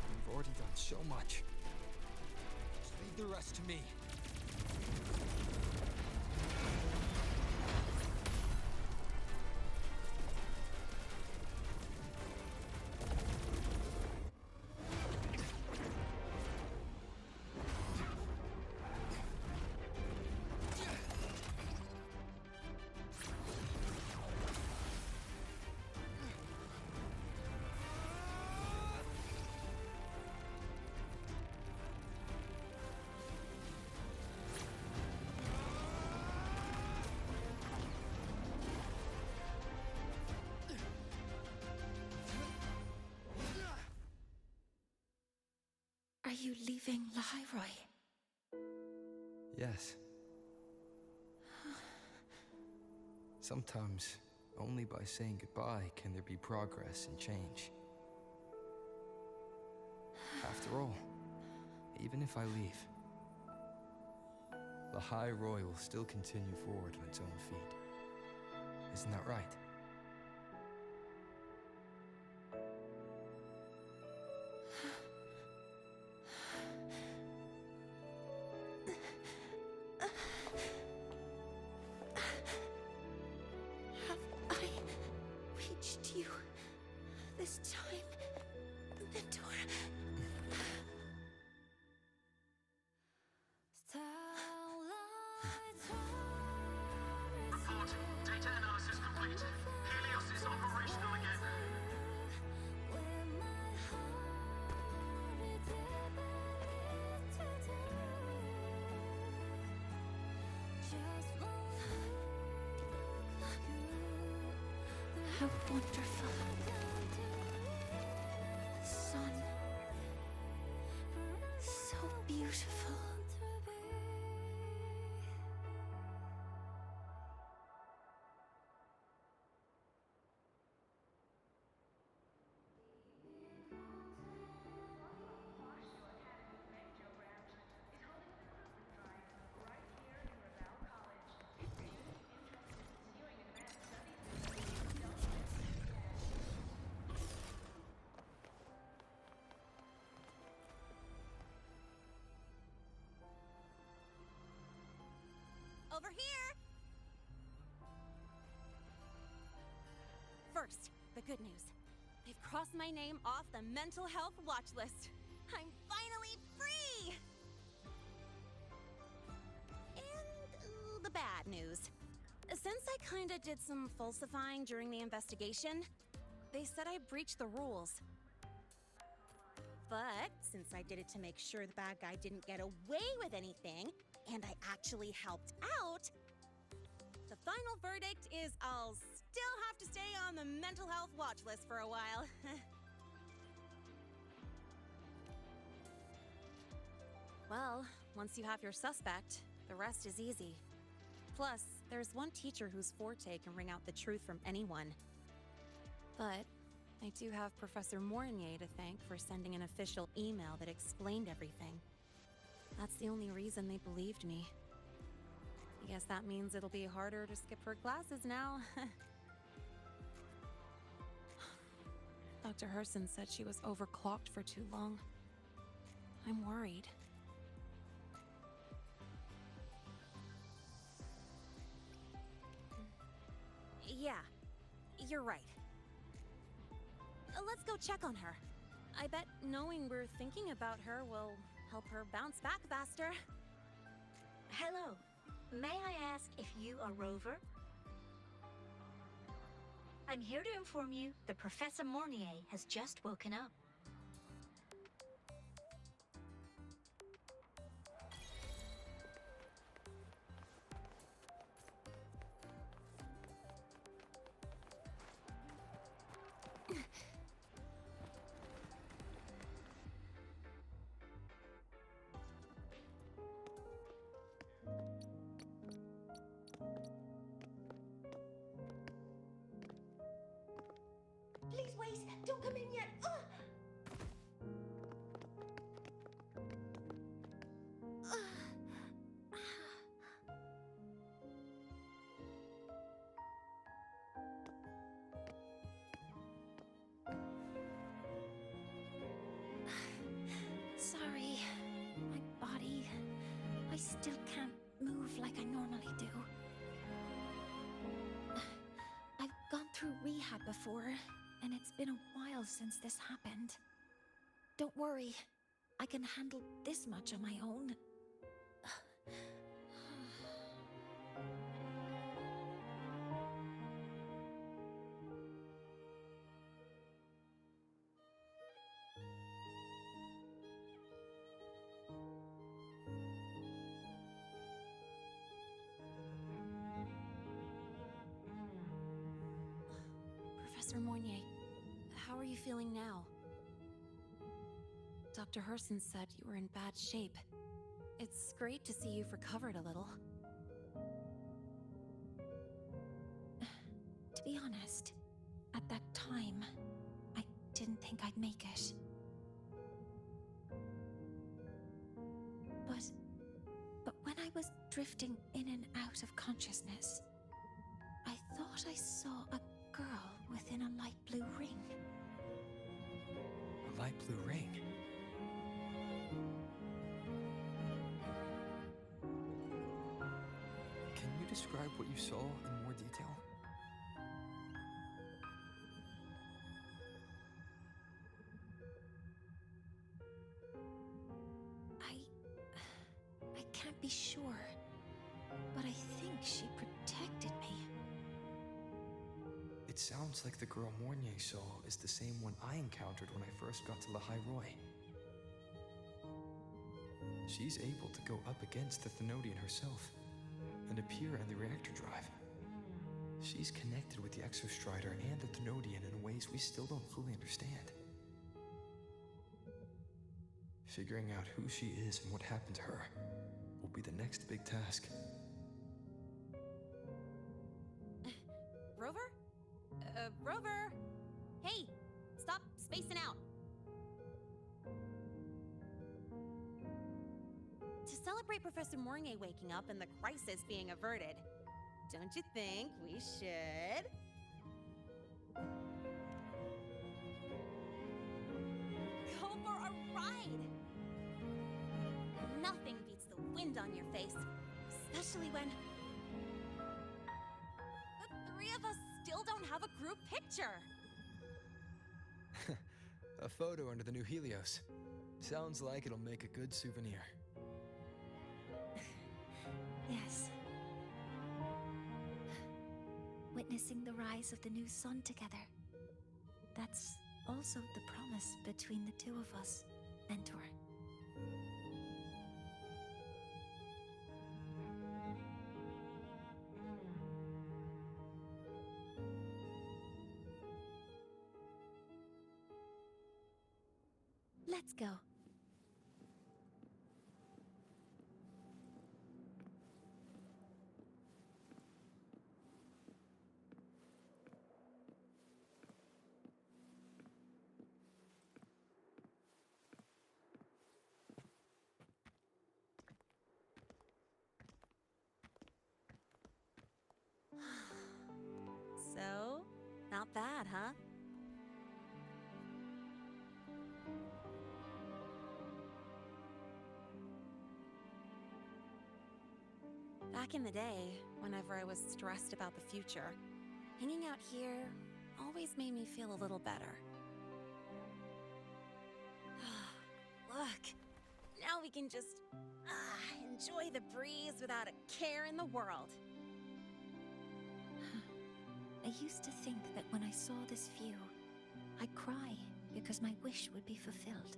We've already done so much. Just leave the rest to me. Are you leaving Lahairoi? Yes. Sometimes, only by saying goodbye can there be progress and change. After all, even if I leave, Lahairoi will still continue forward on its own feet. Isn't that right? Have I reached you this time, Mentor? Report. Data analysis complete. Helios is operational again. How wonderful. Sun. So beautiful. Over here! First, the good news. They've crossed my name off the mental health watch list. I'm finally free! And the bad news. Since I kinda did some falsifying during the investigation, they said I breached the rules. But since I did it to make sure the bad guy didn't get away with anything, and I actually helped out, the final verdict is I'll still have to stay on the mental health watch list for a while. Well, once you have your suspect, the rest is easy. Plus, There's one teacher whose forte can wring out the truth from anyone. But I do have Professor Mornier to thank for sending an official email that explained everything. That's the only reason they believed me. I guess that means it'll be harder to skip her classes now. Dr. Herson said she was overclocked for too long. I'm worried. Yeah, you're right. Let's go check on her. I bet knowing we're thinking about her will help her bounce back faster. Hello. May I ask if you are Rover? I'm here to inform you that Professor Mornier has just woken up. Please wait! Don't come in yet! Sorry. My body... I still can't move like I normally do. I've gone through rehab before, and it's been a while since this happened. Don't worry. I can handle this much on my own. Professor Mornier, how are you feeling now? Dr. Herson said you were in bad shape. It's great to see you've recovered a little. To be honest, at that time, I didn't think I'd make it. But when I was drifting in and out of consciousness, I thought I saw a girl within a light blue ring. A light blue ring? Can you describe what you saw in more detail? I can't be sure, but I think she protected me. It sounds like the girl Mornier saw is the same one I encountered when I first got to Lahai Roi. She's able to go up against the Thenodian herself and appear in the reactor drive. She's connected with the Exostrider and the Thenodian in ways we still don't fully understand. Figuring out who she is and what happened to her will be the next big task. Rover? Rover! Hey! Stop spacing out! To celebrate Professor Mornier waking up and the crisis being averted, don't you think we should? Go for a ride! Nothing beats the wind on your face, especially when the three of us still don't have a group picture. A photo under the new Helios. Sounds like it'll make a good souvenir. Yes. Witnessing the rise of the new sun together. That's also the promise between the two of us, Mentor. Let's go. Not bad, huh? Back in the day, whenever I was stressed about the future, hanging out here always made me feel a little better. Look, now we can just enjoy the breeze without a care in the world. I used to think that when I saw this view, I'd cry because my wish would be fulfilled.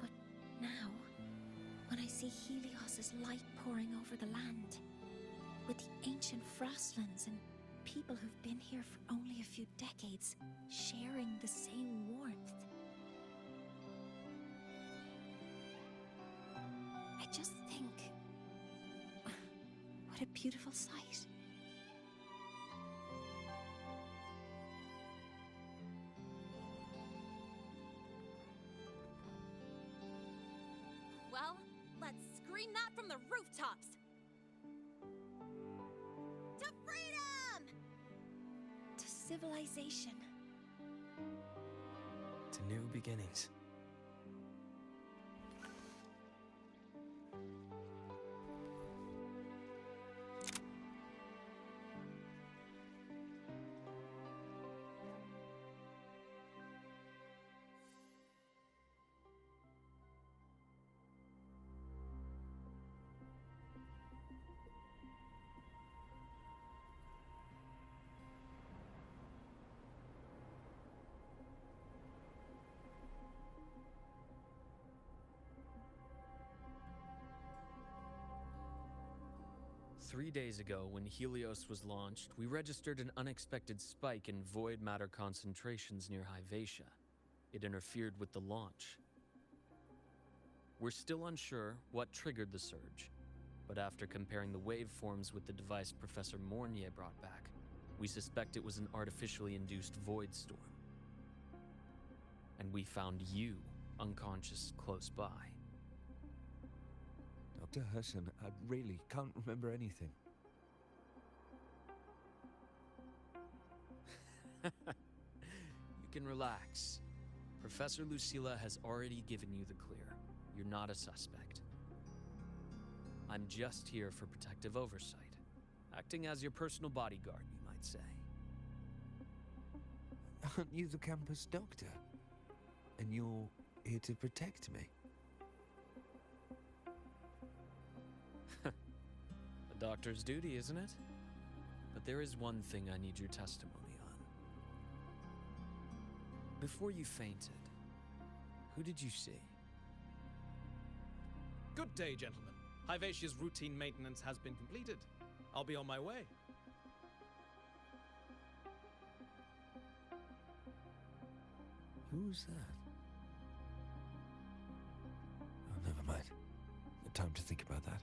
But now, when I see Helios's light pouring over the land, with the ancient Frostlands and people who've been here for only a few decades sharing the same warmth, I just think, what a beautiful sight. Well, let's scream that from the rooftops! To freedom! To civilization. To new beginnings. Three days ago, when Helios was launched, we registered an unexpected spike in void matter concentrations near Hyvatia. It interfered with the launch. We're still unsure what triggered the surge, but after comparing the waveforms with the device Professor Mornier brought back, we suspect it was an artificially induced void storm. And we found you unconscious close by. Dr. Herson, I really can't remember anything. You can relax. Professor Lucilla has already given you the clear. You're not a suspect. I'm just here for protective oversight, acting as your personal bodyguard, you might say. Aren't you the campus doctor? And you're here to protect me? A doctor's duty, isn't it? But there is one thing I need your testimony on. Before you fainted, who did you see? Good day, gentlemen. Hyvatia's routine maintenance has been completed. I'll be on my way. Who's that? Oh, never mind. No time to think about that.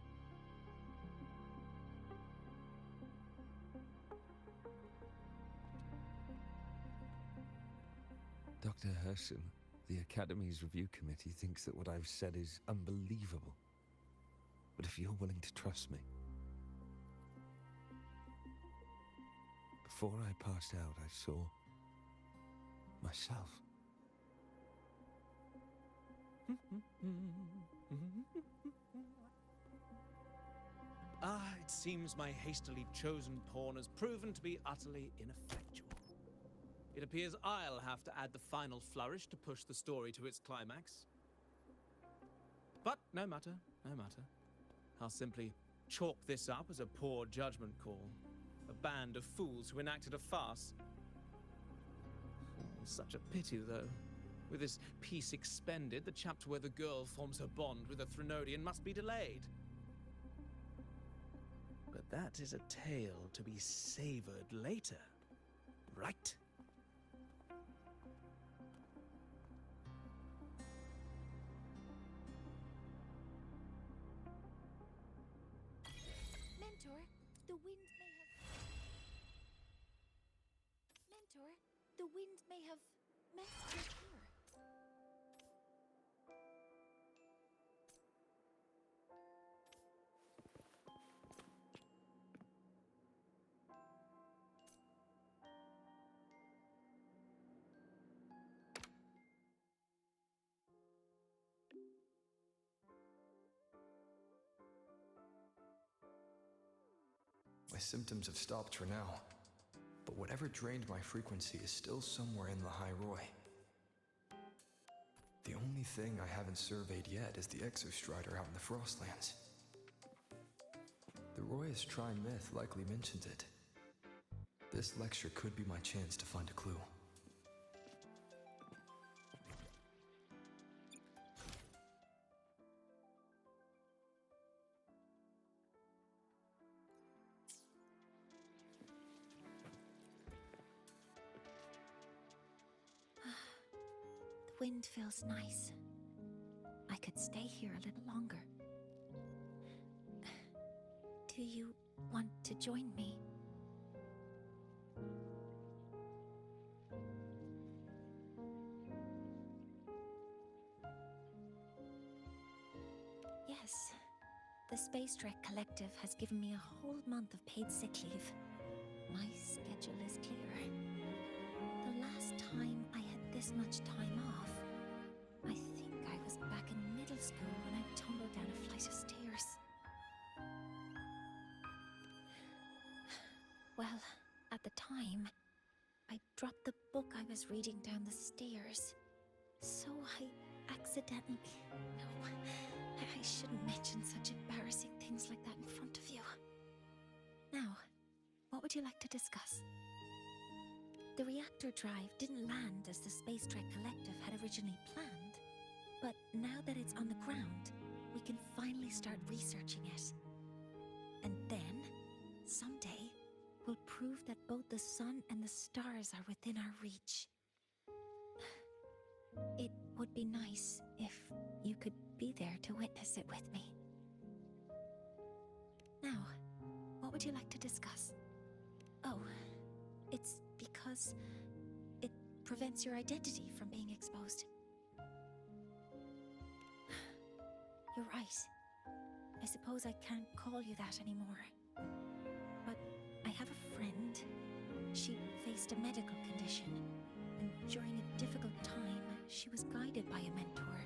Dr. Herson, the Academy's review committee thinks that what I've said is unbelievable. But if you're willing to trust me... Before I passed out, I saw... myself. It seems my hastily chosen pawn has proven to be utterly ineffectual. It appears I'll have to add the final flourish to push the story to its climax. But no matter, no matter. I'll simply chalk this up as a poor judgment call. A band of fools who enacted a farce. Such a pity, though. With this piece expended, the chapter where the girl forms her bond with a Threnodian must be delayed. But that is a tale to be savored later, right? Mentor, the wind may have... Mentor, the wind may have messed your cure. my symptoms have stopped for now. But whatever drained my frequency is still somewhere in the High Roy. The only thing I haven't surveyed yet is the Exostrider out in the Frostlands. The Roy's Tri-Myth likely mentions it. This lecture could be my chance to find a clue. The wind feels nice. I could stay here a little longer. Do you want to join me? Yes. The Space Trek Collective has given me a whole month of paid sick leave. My schedule is clear. The last time I had this much time off, I think I was back in middle school when I tumbled down a flight of stairs. Well, at the time, I dropped the book I was reading down the stairs. So I accidentally... No, I shouldn't mention such embarrassing things like that in front of you. Now, what would you like to discuss? The reactor drive didn't land as the Space Trek Collective had originally planned, but now that it's on the ground, we can finally start researching it. And then, someday, we'll prove that both the sun and the stars are within our reach. It would be nice if you could be there to witness it with me. Now, what would you like to discuss? Oh, it's because it prevents your identity from being exposed. You're right. I suppose I can't call you that anymore. But I have a friend. She faced a medical condition, and during a difficult time, she was guided by a mentor.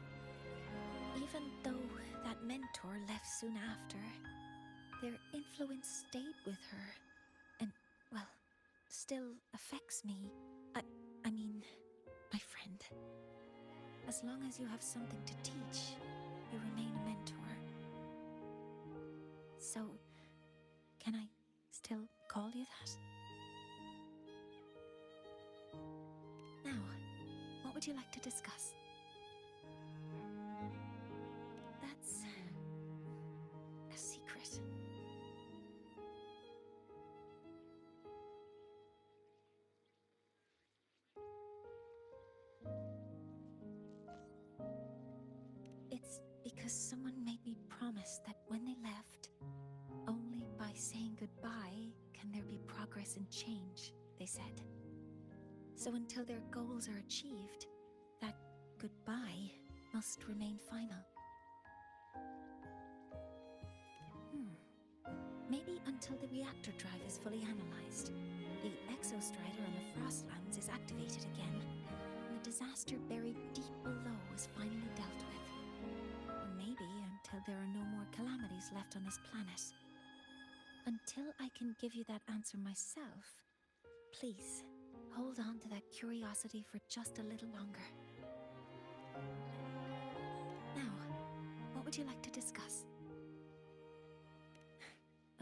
Even though that mentor left soon after, their influence stayed with her, and, well, still affects me. I mean, my friend. As long as you have something to teach, you remain a mentor. So, can I still call you that? Now, what would you like to discuss? That's a secret. It's because someone made me promise that when they left, only by saying goodbye can there be progress and change, they said. So until their goals are achieved, that goodbye must remain final. Maybe until the reactor drive is fully analyzed, the Exostrider on the Frostlands is activated again, and the disaster buried deep below is finally dealt with. Or maybe until there are no more calamities left on this planet. Until I can give you that answer myself, please, hold on to that curiosity for just a little longer. Now, what would you like to discuss?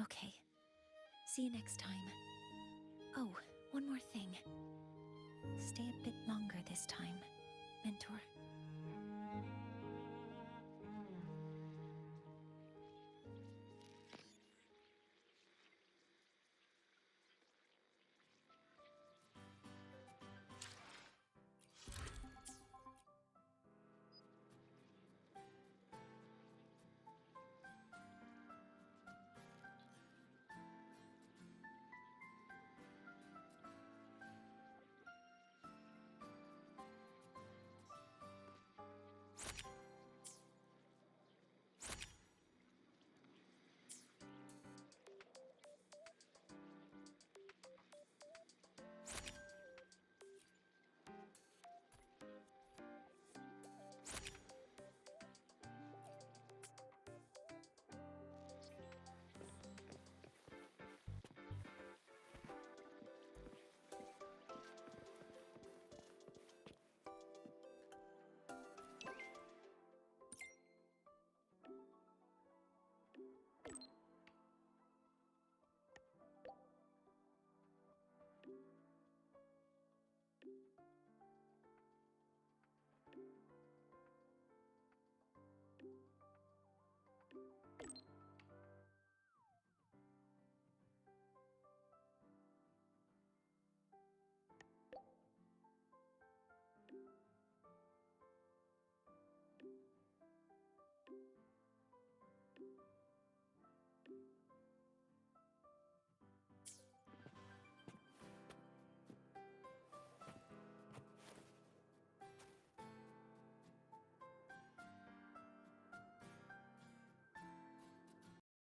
Okay. See you next time. Oh, one more thing. Stay a bit longer this time, Mentor.